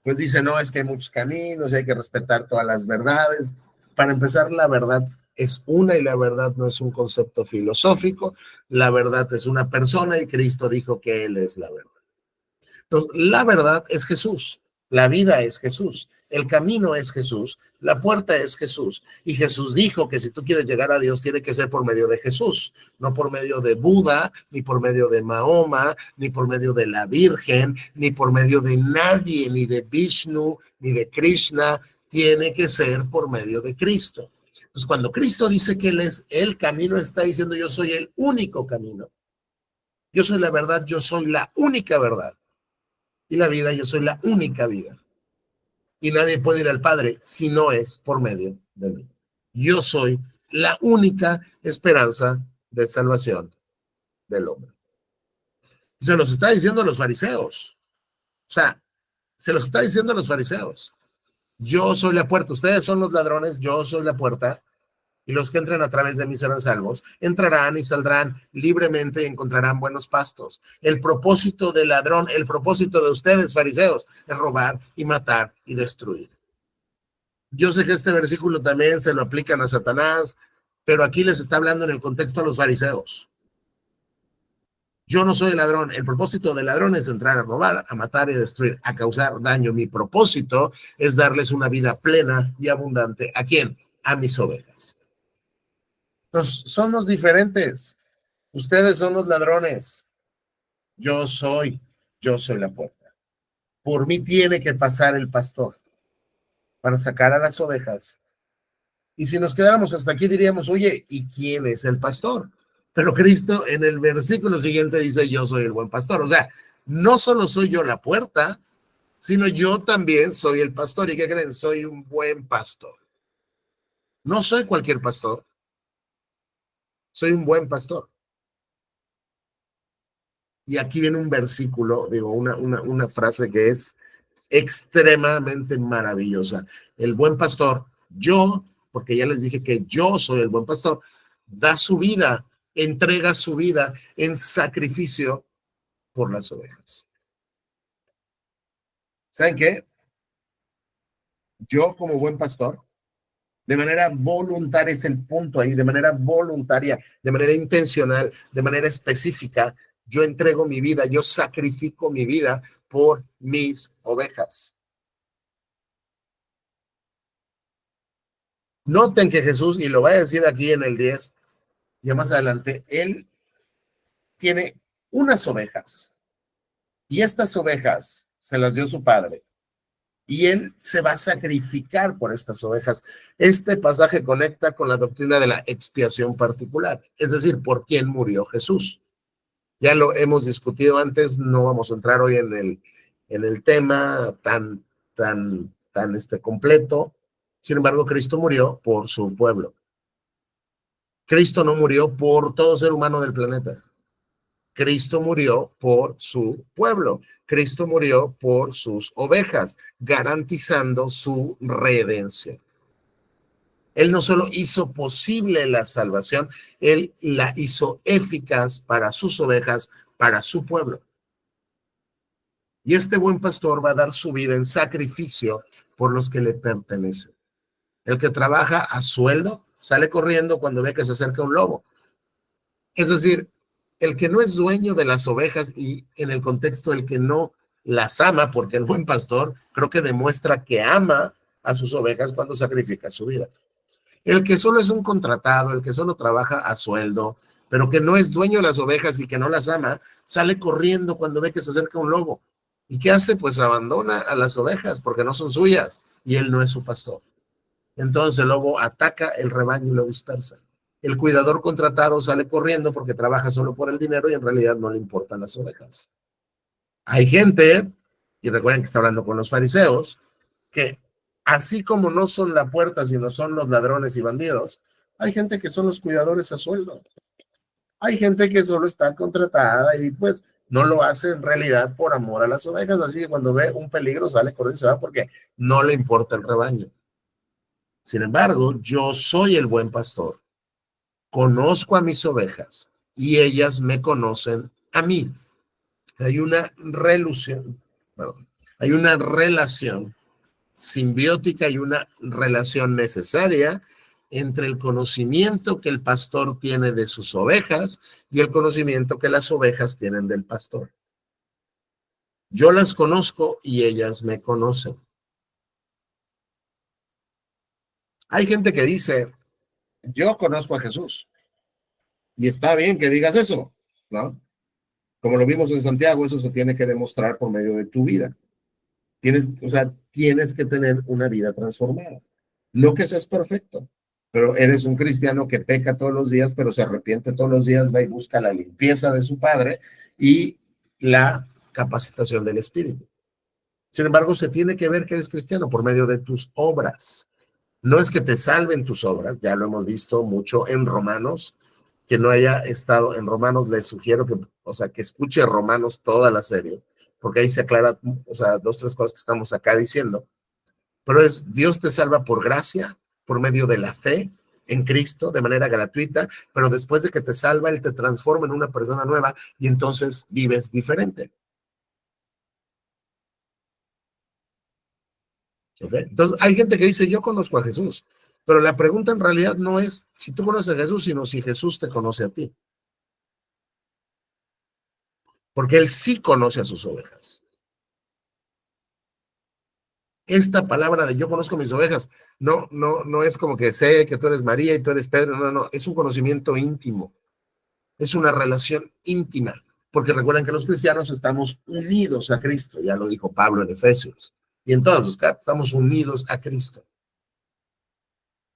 pues dice, no, es que hay muchos caminos y hay que respetar todas las verdades. Para empezar, la verdad es una y la verdad no es un concepto filosófico, la verdad es una persona y Cristo dijo que Él es la verdad. Entonces, la verdad es Jesús, la vida es Jesús, el camino es Jesús, la puerta es Jesús. Y Jesús dijo que si tú quieres llegar a Dios, tiene que ser por medio de Jesús, no por medio de Buda, ni por medio de Mahoma, ni por medio de la Virgen, ni por medio de nadie, ni de Vishnu, ni de Krishna, tiene que ser por medio de Cristo. Entonces, cuando Cristo dice que Él es el camino, está diciendo yo soy el único camino. Yo soy la verdad, yo soy la única verdad. Y la vida, yo soy la única vida. Y nadie puede ir al Padre si no es por medio de mí. Yo soy la única esperanza de salvación del hombre. Se los está diciendo a los fariseos. O sea, se los está diciendo a los fariseos. Yo soy la puerta, ustedes son los ladrones, yo soy la puerta, y los que entren a través de mí serán salvos. Entrarán y saldrán libremente y encontrarán buenos pastos. El propósito del ladrón, el propósito de ustedes, fariseos, es robar y matar y destruir. Yo sé que este versículo también se lo aplican a Satanás, pero aquí les está hablando en el contexto a los fariseos. Yo no soy el ladrón. El propósito del ladrón es entrar a robar, a matar y destruir, a causar daño. Mi propósito es darles una vida plena y abundante. ¿A quién? A mis ovejas. Entonces, somos diferentes. Ustedes son los ladrones. Yo soy la puerta. Por mí tiene que pasar el pastor para sacar a las ovejas. Y si nos quedáramos hasta aquí diríamos, oye, ¿y quién es el pastor? Pero Cristo en el versículo siguiente dice, yo soy el buen pastor. O sea, no solo soy yo la puerta, sino yo también soy el pastor. ¿Y qué creen? Soy un buen pastor. No soy cualquier pastor. Soy un buen pastor. Y aquí viene un versículo, digo, una frase que es extremadamente maravillosa. El buen pastor, yo, porque ya les dije que yo soy el buen pastor, da su vida, entrega su vida en sacrificio por las ovejas. ¿Saben qué? Yo como buen pastor, de manera voluntaria, es el punto ahí, de manera voluntaria, de manera intencional, de manera específica, yo entrego mi vida, yo sacrifico mi vida por mis ovejas. Noten que Jesús, y lo voy a decir aquí en el 10, ya más adelante, él tiene unas ovejas, y estas ovejas se las dio su padre, y él se va a sacrificar por estas ovejas. Este pasaje conecta con la doctrina de la expiación particular, es decir, por quién murió Jesús. Ya lo hemos discutido antes, no vamos a entrar hoy en el tema tan completo. Sin embargo, Cristo murió por su pueblo. Cristo no murió por todo ser humano del planeta. Cristo murió por su pueblo. Cristo murió por sus ovejas, garantizando su redención. Él no solo hizo posible la salvación, él la hizo eficaz para sus ovejas, para su pueblo. Y este buen pastor va a dar su vida en sacrificio por los que le pertenecen. El que trabaja a sueldo sale corriendo cuando ve que se acerca un lobo. Es decir, el que no es dueño de las ovejas, y en el contexto el que no las ama, porque el buen pastor creo que demuestra que ama a sus ovejas cuando sacrifica su vida. El que solo es un contratado, el que solo trabaja a sueldo, pero que no es dueño de las ovejas y que no las ama, sale corriendo cuando ve que se acerca un lobo. ¿Y qué hace? Pues abandona a las ovejas porque no son suyas y él no es su pastor. Entonces el lobo ataca el rebaño y lo dispersa. El cuidador contratado sale corriendo porque trabaja solo por el dinero y en realidad no le importan las ovejas. Hay gente, y recuerden que está hablando con los fariseos, que así como no son la puerta, sino son los ladrones y bandidos, hay gente que son los cuidadores a sueldo. Hay gente que solo está contratada y pues no lo hace en realidad por amor a las ovejas, así que cuando ve un peligro sale corriendo y se va porque no le importa el rebaño. Sin embargo, yo soy el buen pastor, conozco a mis ovejas y ellas me conocen a mí. Hay una relación simbiótica y una relación necesaria entre el conocimiento que el pastor tiene de sus ovejas y el conocimiento que las ovejas tienen del pastor. Yo las conozco y ellas me conocen. Hay gente que dice, yo conozco a Jesús. Y está bien que digas eso, ¿no? Como lo vimos en Santiago, eso se tiene que demostrar por medio de tu vida. Tienes que tener una vida transformada. No que seas perfecto, pero eres un cristiano que peca todos los días, pero se arrepiente todos los días, va y busca la limpieza de su padre y la capacitación del Espíritu. Sin embargo, se tiene que ver que eres cristiano por medio de tus obras. No es que te salven tus obras, ya lo hemos visto mucho en Romanos. Que no haya estado en Romanos, les sugiero que escuche Romanos toda la serie, porque ahí se aclara, 2, 3 cosas que estamos acá diciendo. pero es Dios te salva por gracia, por medio de la fe en Cristo, de manera gratuita, pero después de que te salva, Él te transforma en una persona nueva y entonces vives diferente. ¿Okay? Entonces, hay gente que dice, yo conozco a Jesús, pero la pregunta en realidad no es si tú conoces a Jesús, sino si Jesús te conoce a ti. Porque Él sí conoce a sus ovejas. Esta palabra de yo conozco mis ovejas, no es como que sé que tú eres María y tú eres Pedro, no, es un conocimiento íntimo, es una relación íntima, porque recuerden que los cristianos estamos unidos a Cristo, ya lo dijo Pablo en Efesios, y en todas sus cartas estamos unidos a Cristo.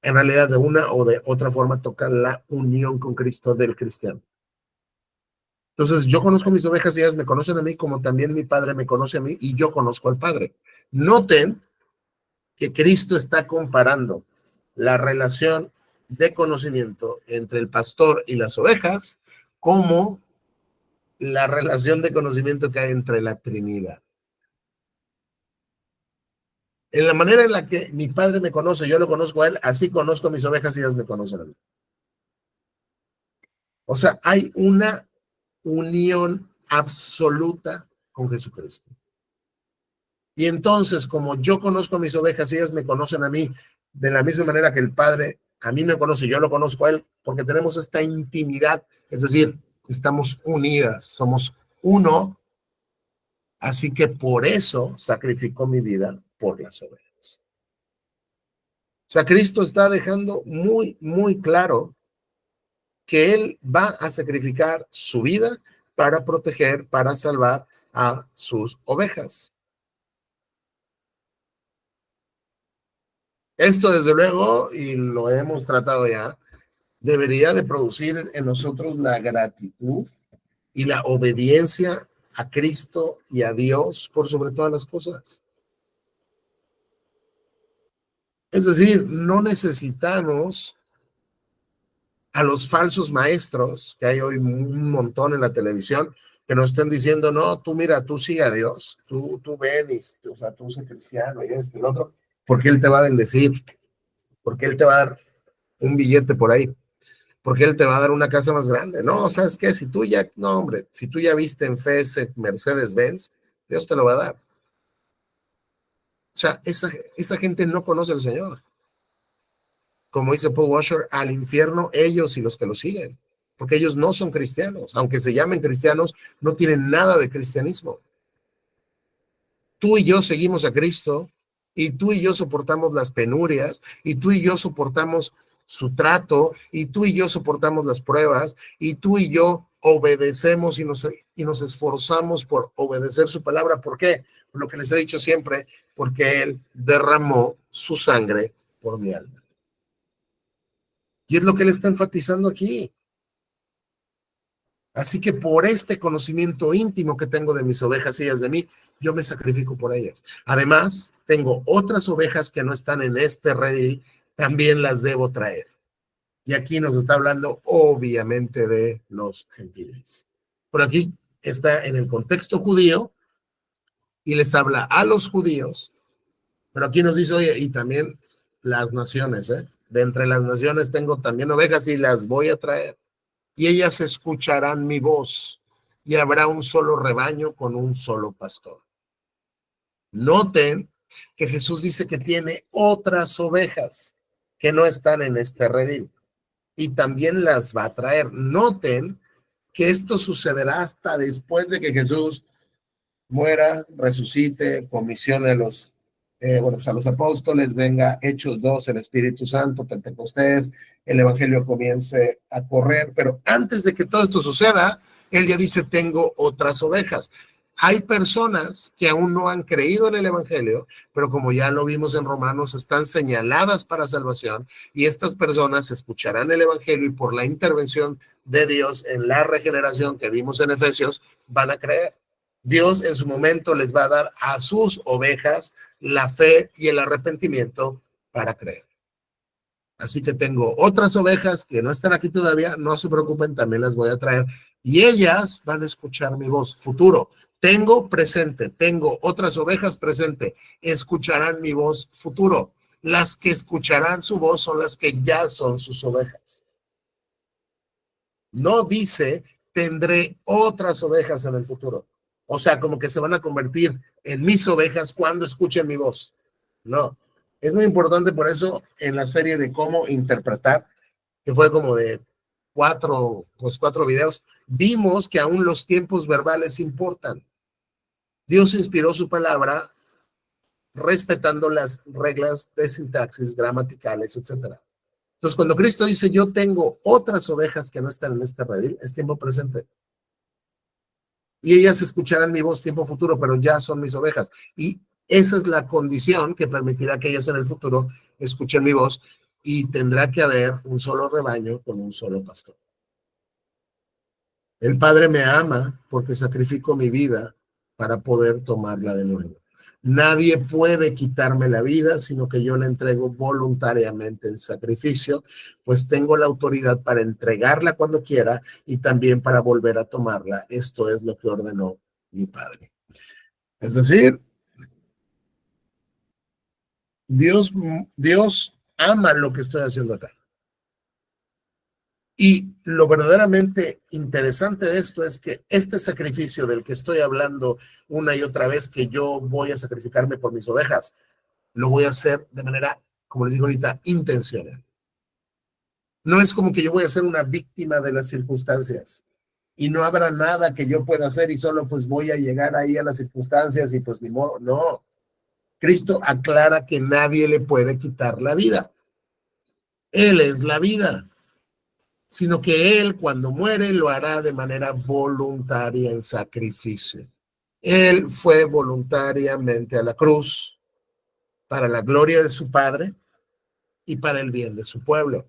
En realidad, de una o de otra forma toca la unión con Cristo del cristiano. Entonces, yo conozco mis ovejas y ellas me conocen a mí, como también mi Padre me conoce a mí y yo conozco al Padre. Noten que Cristo está comparando la relación de conocimiento entre el pastor y las ovejas como la relación de conocimiento que hay entre la Trinidad. En la manera en la que mi Padre me conoce, yo lo conozco a Él, así conozco a mis ovejas y ellas me conocen a mí. O sea, hay una unión absoluta con Jesucristo. Y entonces, como yo conozco a mis ovejas y ellas me conocen a mí, de la misma manera que el Padre a mí me conoce, yo lo conozco a Él, porque tenemos esta intimidad, es decir, estamos unidas, somos uno, así que por eso sacrificó mi vida por las ovejas. O sea, Cristo está dejando muy, muy claro que Él va a sacrificar su vida para proteger, para salvar a sus ovejas. Esto, desde luego, y lo hemos tratado ya, debería de producir en nosotros la gratitud y la obediencia a Cristo y a Dios por sobre todas las cosas. Es decir, no necesitamos a los falsos maestros, que hay hoy un montón en la televisión, que nos estén diciendo, no, tú mira, tú sigue a Dios, tú ven, o sea, tú sé cristiano y esto y lo otro, porque Él te va a bendecir, porque Él te va a dar un billete por ahí, porque Él te va a dar una casa más grande. No, ¿sabes qué? Si tú ya, no, hombre, si tú ya viste en fe ese Mercedes-Benz, Dios te lo va a dar. O sea, esa gente no conoce al Señor. Como dice Paul Washer, al infierno ellos y los que lo siguen, porque ellos no son cristianos, aunque se llamen cristianos, no tienen nada de cristianismo. Tú y yo seguimos a Cristo, y tú y yo soportamos las penurias, y tú y yo soportamos su trato, y tú y yo soportamos las pruebas, y tú y yo obedecemos y nos esforzamos por obedecer su palabra. ¿Por qué? Por lo que les he dicho siempre, porque Él derramó su sangre por mi alma. Y es lo que Él está enfatizando aquí. Así que por este conocimiento íntimo que tengo de mis ovejas y ellas de mí, yo me sacrifico por ellas. Además, tengo otras ovejas que no están en este redil, también las debo traer. Y aquí nos está hablando obviamente de los gentiles. Por aquí está en el contexto judío y les habla a los judíos, pero aquí nos dice, oye, y también las naciones, ¿eh? De entre las naciones tengo también ovejas y las voy a traer. Y ellas escucharán mi voz, y habrá un solo rebaño con un solo pastor. Noten que Jesús dice que tiene otras ovejas que no están en este redil, y también las va a traer. Noten que esto sucederá hasta después de que Jesús muera, resucite, comisione a los a los apóstoles, venga Hechos 2, el Espíritu Santo, Pentecostés, el Evangelio comience a correr, pero antes de que todo esto suceda, Él ya dice, tengo otras ovejas. Hay personas que aún no han creído en el Evangelio, pero como ya lo vimos en Romanos, están señaladas para salvación, y estas personas escucharán el Evangelio y por la intervención de Dios en la regeneración que vimos en Efesios, van a creer. Dios en su momento les va a dar a sus ovejas la fe y el arrepentimiento para creer. Así que tengo otras ovejas que no están aquí todavía, no se preocupen, también las voy a traer. Y ellas van a escuchar mi voz. Futuro, Tengo presente, tengo otras ovejas presente, escucharán mi voz futuro. Las que escucharán su voz son las que ya son sus ovejas. No dice, tendré otras ovejas en el futuro. O sea, como que se van a convertir en mis ovejas cuando escuchen mi voz. No, es muy importante por eso en la serie de cómo interpretar, que fue como de cuatro videos, vimos que aún los tiempos verbales importan. Dios inspiró su palabra respetando las reglas de sintaxis, gramaticales, etcétera. Entonces, cuando Cristo dice, yo tengo otras ovejas que no están en este redil, es tiempo presente. Y ellas escucharán mi voz tiempo futuro, pero ya son mis ovejas. Y esa es la condición que permitirá que ellas en el futuro escuchen mi voz y tendrá que haber un solo rebaño con un solo pastor. El Padre me ama porque sacrifico mi vida para poder tomarla de nuevo. Nadie puede quitarme la vida, sino que yo la entrego voluntariamente en sacrificio, pues tengo la autoridad para entregarla cuando quiera y también para volver a tomarla. Esto es lo que ordenó mi Padre. Es decir, Dios ama lo que estoy haciendo acá. Y lo verdaderamente interesante de esto es que este sacrificio del que estoy hablando una y otra vez, que yo voy a sacrificarme por mis ovejas, lo voy a hacer de manera, como les digo ahorita, intencional. No es como que yo voy a ser una víctima de las circunstancias y no habrá nada que yo pueda hacer y solo pues voy a llegar ahí a las circunstancias y pues ni modo. No, Cristo aclara que nadie le puede quitar la vida. Él es la vida, sino que Él cuando muere lo hará de manera voluntaria en sacrificio. Él fue voluntariamente a la cruz para la gloria de su Padre y para el bien de su pueblo.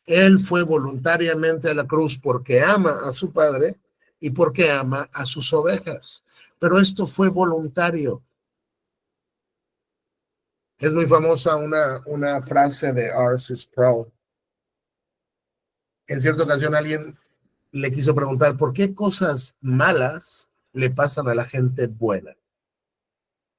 Él fue voluntariamente a la cruz porque ama a su Padre y porque ama a sus ovejas. Pero esto fue voluntario. Es muy famosa una frase de R.C. Sproul. En cierta ocasión alguien le quiso preguntar por qué cosas malas le pasan a la gente buena.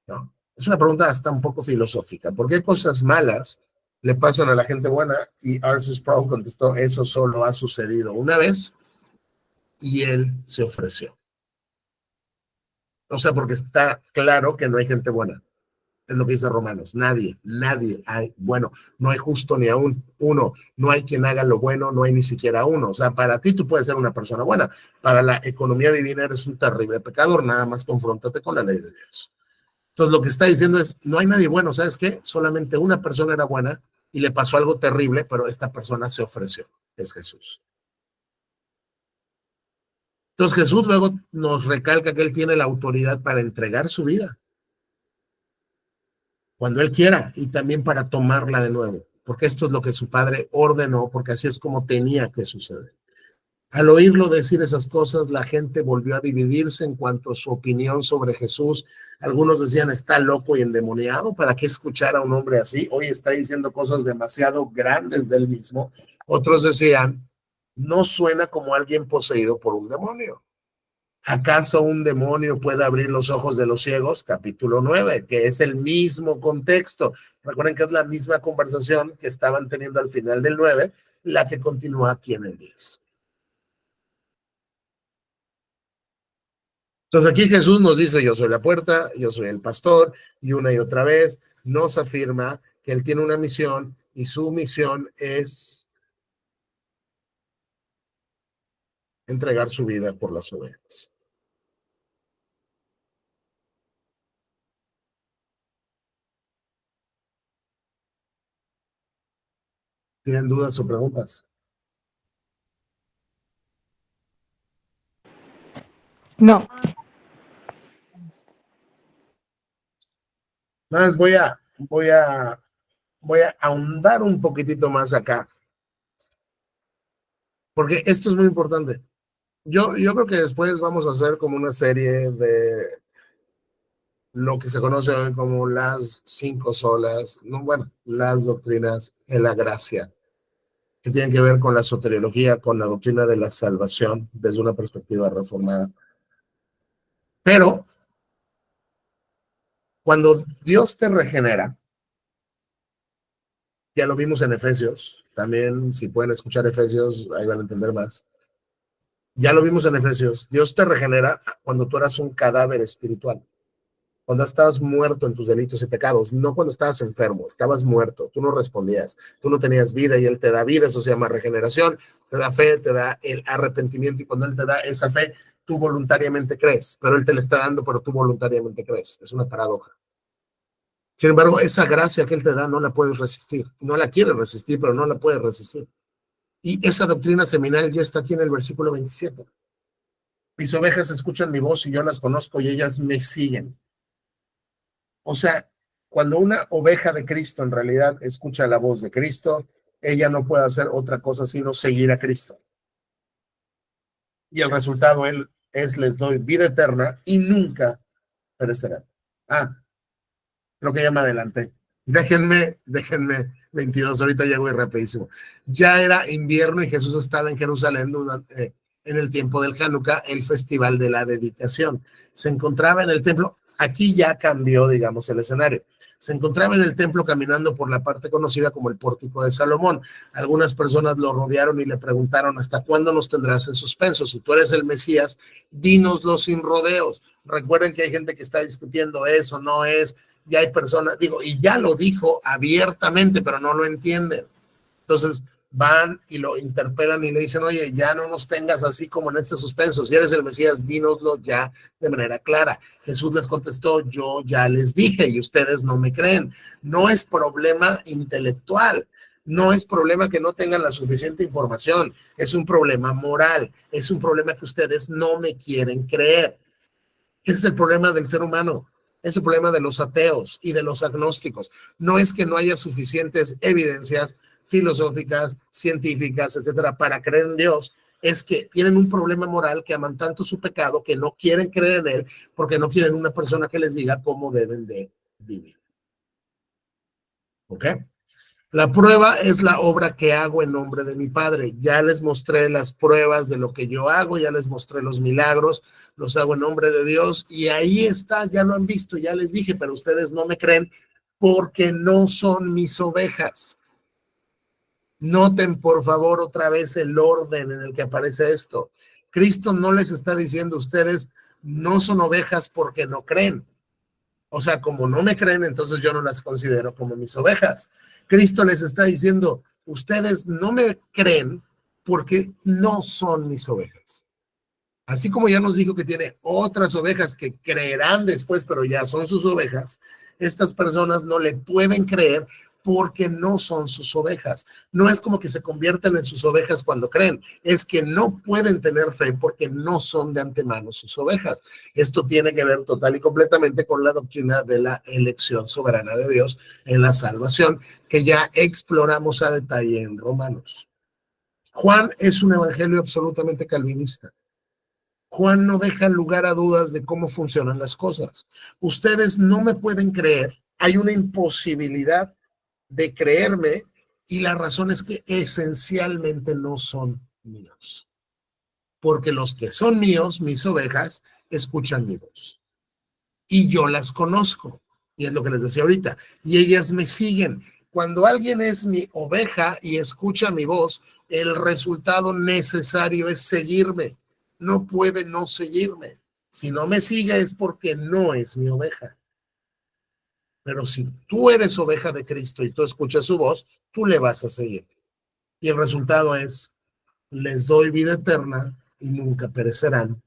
¿No? Es una pregunta hasta un poco filosófica. ¿Por qué cosas malas le pasan a la gente buena? Y R.C. Sproul contestó, eso solo ha sucedido una vez y él se ofreció. O sea, porque está claro que no hay gente buena. Es lo que dice Romanos. Nadie hay bueno. No hay justo ni aún uno. No hay quien haga lo bueno, no hay ni siquiera uno. O sea, para ti tú puedes ser una persona buena. Para la economía divina eres un terrible pecador. Nada más confróntate con la ley de Dios. Entonces lo que está diciendo es, no hay nadie bueno. ¿Sabes qué? Solamente una persona era buena y le pasó algo terrible, pero esta persona se ofreció. Es Jesús. Entonces Jesús luego nos recalca que Él tiene la autoridad para entregar su vida cuando Él quiera y también para tomarla de nuevo, porque esto es lo que su Padre ordenó, porque así es como tenía que suceder. Al oírlo decir esas cosas, la gente volvió a dividirse en cuanto a su opinión sobre Jesús. Algunos decían, está loco y endemoniado, ¿para qué escuchar a un hombre así? Hoy está diciendo cosas demasiado grandes del mismo. Otros decían, no suena como alguien poseído por un demonio. ¿Acaso un demonio puede abrir los ojos de los ciegos? Capítulo 9, que es el mismo contexto. Recuerden que es la misma conversación que estaban teniendo al final del 9, la que continúa aquí en el 10. Entonces aquí Jesús nos dice, yo soy la puerta, yo soy el pastor, y una y otra vez nos afirma que Él tiene una misión y su misión es entregar su vida por las ovejas. ¿Tienen dudas o preguntas? No. Más voy a ahondar un poquitito más acá, porque esto es muy importante. Yo creo que después vamos a hacer como una serie de lo que se conoce hoy como las 5 solas, no, bueno, las doctrinas de la gracia, que tienen que ver con la soteriología, con la doctrina de la salvación desde una perspectiva reformada. Pero cuando Dios te regenera, ya lo vimos en Efesios, también si pueden escuchar Efesios, ahí van a entender más. Ya lo vimos en Efesios, Dios te regenera cuando tú eras un cadáver espiritual, cuando estabas muerto en tus delitos y pecados, no cuando estabas enfermo, estabas muerto, tú no respondías, tú no tenías vida y Él te da vida, eso se llama regeneración, te da fe, te da el arrepentimiento y cuando Él te da esa fe, tú voluntariamente crees, pero Él te la está dando, pero tú voluntariamente crees, es una paradoja. Sin embargo, esa gracia que Él te da no la puedes resistir, no la quieres resistir, pero no la puedes resistir. Y esa doctrina seminal ya está aquí en el versículo 27. Mis ovejas escuchan mi voz y yo las conozco y ellas me siguen. O sea, cuando una oveja de Cristo en realidad escucha la voz de Cristo, ella no puede hacer otra cosa sino seguir a Cristo. Y el resultado él es, les doy vida eterna y nunca perecerán. Creo que ya me adelanté. Déjenme 22, ahorita ya voy rapidísimo. Ya era invierno y Jesús estaba en Jerusalén en el tiempo del Hanukkah, el festival de la dedicación. Se encontraba en el templo, aquí ya cambió, digamos, el escenario. Se encontraba en el templo caminando por la parte conocida como el Pórtico de Salomón. Algunas personas lo rodearon y le preguntaron, ¿hasta cuándo nos tendrás en suspenso? Si tú eres el Mesías, dínoslo sin rodeos. Recuerden que hay gente que está discutiendo eso, no es. Ya hay personas, digo, y ya lo dijo abiertamente, pero no lo entienden. Entonces van y lo interpelan y le dicen, oye, ya no nos tengas así como en este suspenso. Si eres el Mesías, dínoslo ya de manera clara. Jesús les contestó, yo ya les dije y ustedes no me creen. No es problema intelectual. No es problema que no tengan la suficiente información. Es un problema moral. Es un problema que ustedes no me quieren creer. Ese es el problema del ser humano. Es el problema de los ateos y de los agnósticos. No es que no haya suficientes evidencias filosóficas, científicas, etcétera, para creer en Dios. Es que tienen un problema moral que aman tanto su pecado que no quieren creer en él porque no quieren una persona que les diga cómo deben de vivir. ¿Ok? La prueba es la obra que hago en nombre de mi Padre. Ya les mostré las pruebas de lo que yo hago, ya les mostré los milagros, los hago en nombre de Dios y ahí está, ya lo han visto, ya les dije, pero ustedes no me creen porque no son mis ovejas. Noten por favor otra vez el orden en el que aparece esto. Cristo no les está diciendo ustedes no son ovejas porque no creen. O sea, como no me creen, entonces yo no las considero como mis ovejas. Cristo les está diciendo, ustedes no me creen porque no son mis ovejas. Así como ya nos dijo que tiene otras ovejas que creerán después, pero ya son sus ovejas, estas personas no le pueden creer porque no son sus ovejas. No es como que se convierten en sus ovejas cuando creen, es que no pueden tener fe porque no son de antemano sus ovejas. Esto tiene que ver total y completamente con la doctrina de la elección soberana de Dios en la salvación, que ya exploramos a detalle en Romanos. Juan es un evangelio absolutamente calvinista. Juan no deja lugar a dudas de cómo funcionan las cosas. Ustedes no me pueden creer, hay una imposibilidad de creerme y la razón es que esencialmente no son míos. Porque los que son míos, mis ovejas, escuchan mi voz. Y yo las conozco. Y es lo que les decía ahorita. Y ellas me siguen. Cuando alguien es mi oveja y escucha mi voz, el resultado necesario es seguirme. No puede no seguirme. Si no me sigue es porque no es mi oveja. Pero si tú eres oveja de Cristo y tú escuchas su voz, tú le vas a seguir. Y el resultado es, les doy vida eterna y nunca perecerán.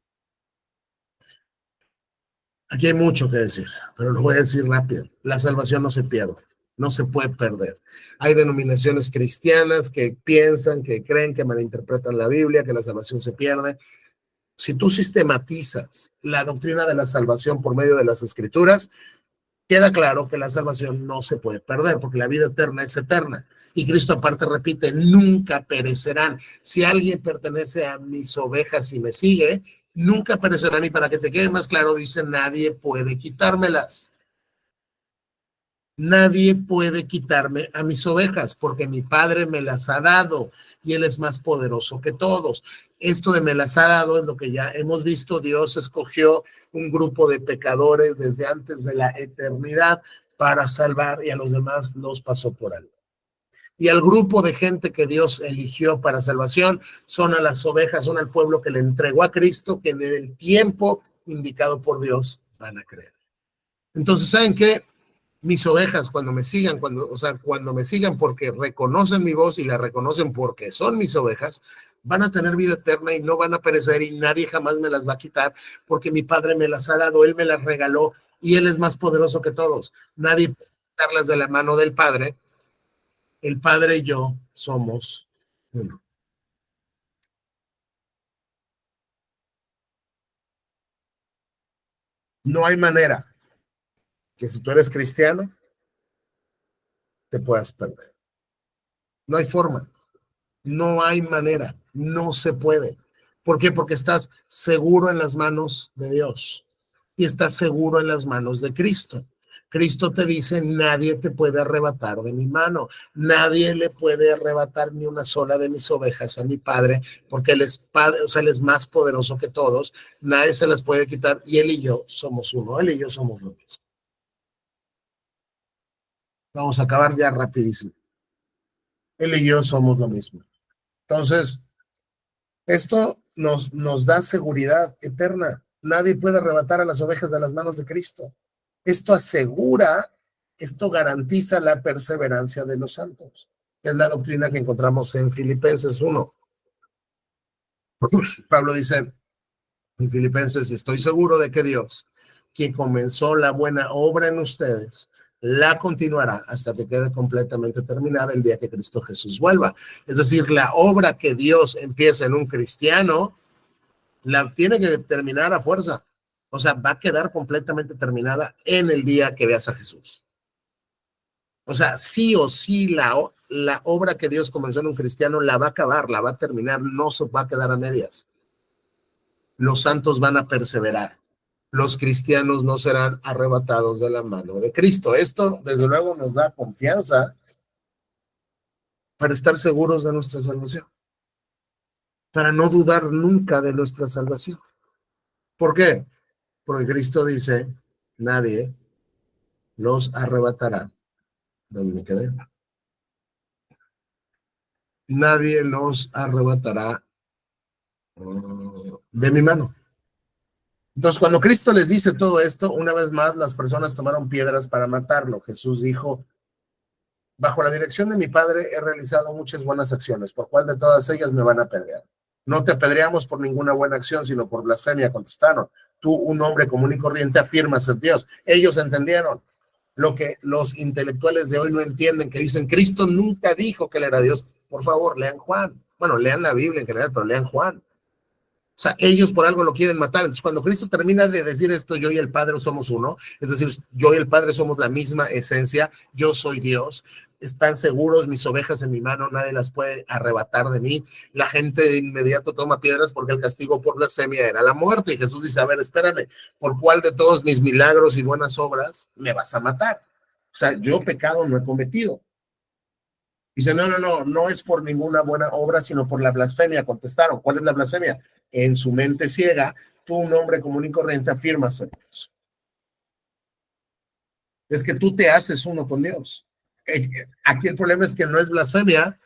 Aquí hay mucho que decir, pero lo voy a decir rápido. La salvación no se pierde, no se puede perder. Hay denominaciones cristianas que piensan, que creen, que malinterpretan la Biblia, que la salvación se pierde. Si tú sistematizas la doctrina de la salvación por medio de las Escrituras, queda claro que la salvación no se puede perder, porque la vida eterna es eterna. Y Cristo aparte repite, nunca perecerán. Si alguien pertenece a mis ovejas y me sigue, nunca perecerán. Y para que te quede más claro, dice, nadie puede quitármelas. Nadie puede quitarme a mis ovejas porque mi Padre me las ha dado y Él es más poderoso que todos. Esto de me las ha dado es lo que ya hemos visto. Dios escogió un grupo de pecadores desde antes de la eternidad para salvar y a los demás los pasó por alto. Y al grupo de gente que Dios eligió para salvación son a las ovejas, son al pueblo que le entregó a Cristo, que en el tiempo indicado por Dios van a creer. Entonces, ¿saben qué? Mis ovejas cuando me sigan, cuando me sigan porque reconocen mi voz y la reconocen porque son mis ovejas, van a tener vida eterna y no van a perecer y nadie jamás me las va a quitar porque mi Padre me las ha dado, Él me las regaló y Él es más poderoso que todos. Nadie puede quitarlas de la mano del Padre. El Padre y yo somos uno. No hay manera que si tú eres cristiano te puedas perder. No hay forma. No hay manera, no se puede. ¿Por qué? Porque estás seguro en las manos de Dios y estás seguro en las manos de Cristo. Cristo te dice, nadie te puede arrebatar de mi mano, nadie le puede arrebatar ni una sola de mis ovejas a mi Padre, porque Él es Padre, o sea, Él es más poderoso que todos, nadie se las puede quitar y Él y yo somos uno, Él y yo somos lo mismo. Vamos a acabar ya rapidísimo. Él y yo somos lo mismo. Entonces, esto nos da seguridad eterna. Nadie puede arrebatar a las ovejas de las manos de Cristo. Esto asegura, esto garantiza la perseverancia de los santos. Es la doctrina que encontramos en Filipenses 1. Pablo dice en Filipenses, estoy seguro de que Dios, quien comenzó la buena obra en ustedes, la continuará hasta que quede completamente terminada el día que Cristo Jesús vuelva. Es decir, la obra que Dios empieza en un cristiano, la tiene que terminar a fuerza. O sea, va a quedar completamente terminada en el día que veas a Jesús. O sea, sí o sí la obra que Dios comenzó en un cristiano la va a acabar, la va a terminar, no se va a quedar a medias. Los santos van a perseverar. Los cristianos no serán arrebatados de la mano de Cristo. Esto, desde luego, nos da confianza para estar seguros de nuestra salvación, para no dudar nunca de nuestra salvación. ¿Por qué? Porque Cristo dice, nadie los arrebatará donde me quedé. Nadie los arrebatará de mi mano. Entonces, cuando Cristo les dice todo esto, una vez más las personas tomaron piedras para matarlo. Jesús dijo, bajo la dirección de mi Padre he realizado muchas buenas acciones, ¿por cuál de todas ellas me van a apedrear? No te apedreamos por ninguna buena acción, sino por blasfemia, contestaron. Tú, un hombre común y corriente, afirmas ser Dios. Ellos entendieron lo que los intelectuales de hoy no entienden, que dicen, Cristo nunca dijo que él era Dios. Por favor, lean Juan. Bueno, lean la Biblia en general, pero lean Juan. O sea, ellos por algo lo quieren matar. Entonces, cuando Cristo termina de decir esto, yo y el Padre somos uno, es decir, yo y el Padre somos la misma esencia, yo soy Dios, están seguros mis ovejas en mi mano, nadie las puede arrebatar de mí. La gente de inmediato toma piedras porque el castigo por blasfemia era la muerte. Y Jesús dice, a ver, espérame, ¿por cuál de todos mis milagros y buenas obras me vas a matar? O sea, yo pecado no he cometido. Dice, no es por ninguna buena obra, sino por la blasfemia. Contestaron, ¿cuál es la blasfemia? En su mente ciega, tú, un hombre común y corriente, afirmas ser Dios. Es que tú te haces uno con Dios. Aquí el problema es que no es blasfemia,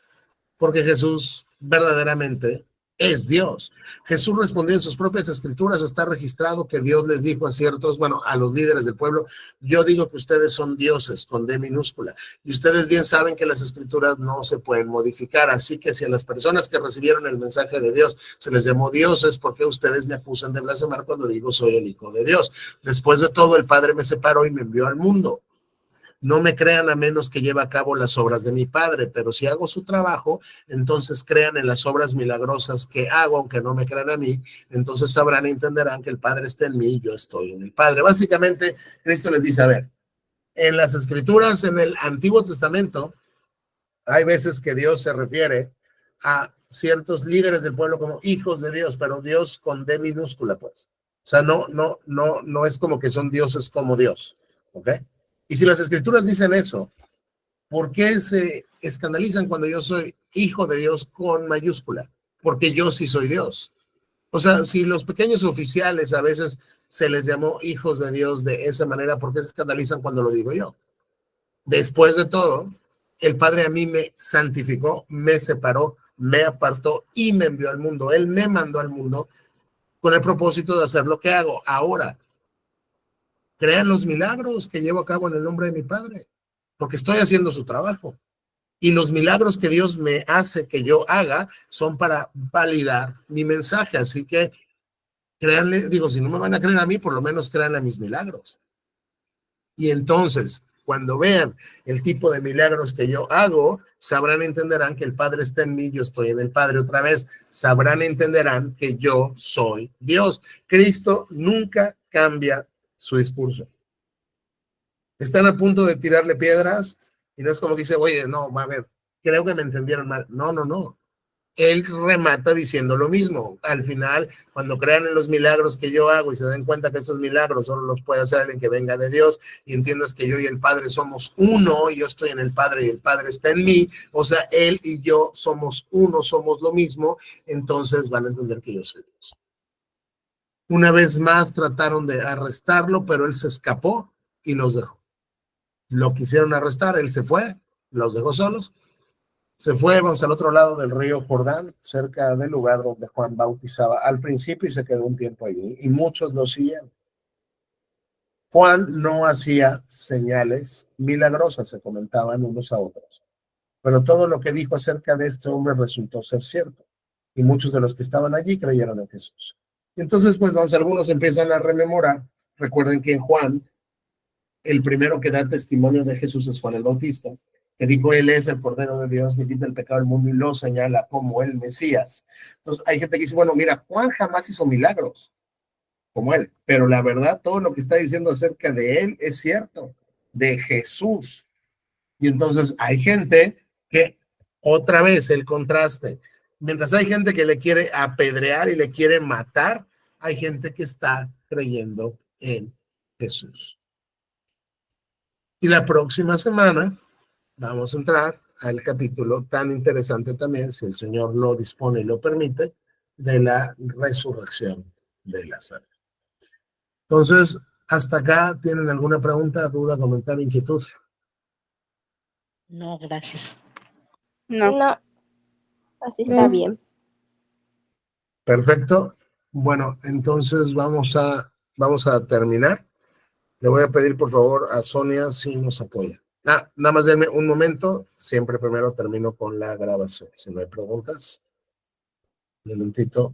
porque Jesús verdaderamente es Dios. Jesús respondió en sus propias escrituras, está registrado que Dios les dijo a ciertos, bueno, a los líderes del pueblo, yo digo que ustedes son dioses con D minúscula, y ustedes bien saben que las escrituras no se pueden modificar, así que si a las personas que recibieron el mensaje de Dios se les llamó dioses, ¿por qué ustedes me acusan de blasfemar cuando digo soy el Hijo de Dios? Después de todo, el Padre me separó y me envió al mundo. No me crean a menos que lleve a cabo las obras de mi Padre, pero si hago su trabajo, entonces crean en las obras milagrosas que hago, aunque no me crean a mí, entonces sabrán y entenderán que el Padre está en mí y yo estoy en el Padre. Básicamente, Cristo les dice, a ver, en las Escrituras, en el Antiguo Testamento, hay veces que Dios se refiere a ciertos líderes del pueblo como hijos de Dios, pero Dios con D minúscula, pues. O sea, no es como que son dioses como Dios, ¿ok? Y si las escrituras dicen eso, ¿por qué se escandalizan cuando yo soy hijo de Dios con mayúscula? Porque yo sí soy Dios. O sea, si los pequeños oficiales a veces se les llamó hijos de Dios de esa manera, ¿por qué se escandalizan cuando lo digo yo? Después de todo, el Padre a mí me santificó, me separó, me apartó y me envió al mundo. Él me mandó al mundo con el propósito de hacer lo que hago. Ahora, crean los milagros que llevo a cabo en el nombre de mi Padre, porque estoy haciendo su trabajo. Y los milagros que Dios me hace que yo haga son para validar mi mensaje. Así que créanle, digo, si no me van a creer a mí, por lo menos créanle a mis milagros. Y entonces, cuando vean el tipo de milagros que yo hago, sabrán, entenderán que el Padre está en mí, yo estoy en el Padre otra vez. Sabrán, entenderán que yo soy Dios. Cristo nunca cambia su discurso. Están a punto de tirarle piedras y no es como que dice, oye, no, va a ver, creo que me entendieron mal. No, no, no. Él remata diciendo lo mismo. Al final, cuando crean en los milagros que yo hago y se den cuenta que esos milagros solo los puede hacer alguien que venga de Dios y entiendas que yo y el Padre somos uno, y yo estoy en el Padre y el Padre está en mí, o sea, Él y yo somos uno, somos lo mismo, entonces van a entender que yo soy Dios. Una vez más trataron de arrestarlo, pero él se escapó y los dejó. Lo quisieron arrestar, él se fue, los dejó solos. Se fue, vamos al otro lado del río Jordán, cerca del lugar donde Juan bautizaba al principio y se quedó un tiempo allí. Y muchos lo siguieron. Juan no hacía señales milagrosas, se comentaban unos a otros. Pero todo lo que dijo acerca de este hombre resultó ser cierto. Y muchos de los que estaban allí creyeron en Jesús. Y entonces, pues, vamos, algunos empiezan a rememorar. Recuerden que en Juan, el primero que da testimonio de Jesús es Juan el Bautista, que dijo, él es el Cordero de Dios que quita el pecado del mundo y lo señala como el Mesías. Entonces hay gente que dice, bueno, mira, Juan jamás hizo milagros como él, pero la verdad, todo lo que está diciendo acerca de él es cierto, de Jesús. Y entonces hay gente que, otra vez el contraste, mientras hay gente que le quiere apedrear y le quiere matar, hay gente que está creyendo en Jesús. Y la próxima semana vamos a entrar al capítulo tan interesante también, si el Señor lo dispone y lo permite, de la resurrección de Lázaro. Entonces, hasta acá, ¿tienen alguna pregunta, duda, comentario, inquietud? No, gracias. No, así está bien. Perfecto. Bueno, entonces vamos a terminar. Le voy a pedir, por favor, a Sonia si nos apoya. Nada más denme un momento. Siempre primero termino con la grabación. Si no hay preguntas. Un momentito.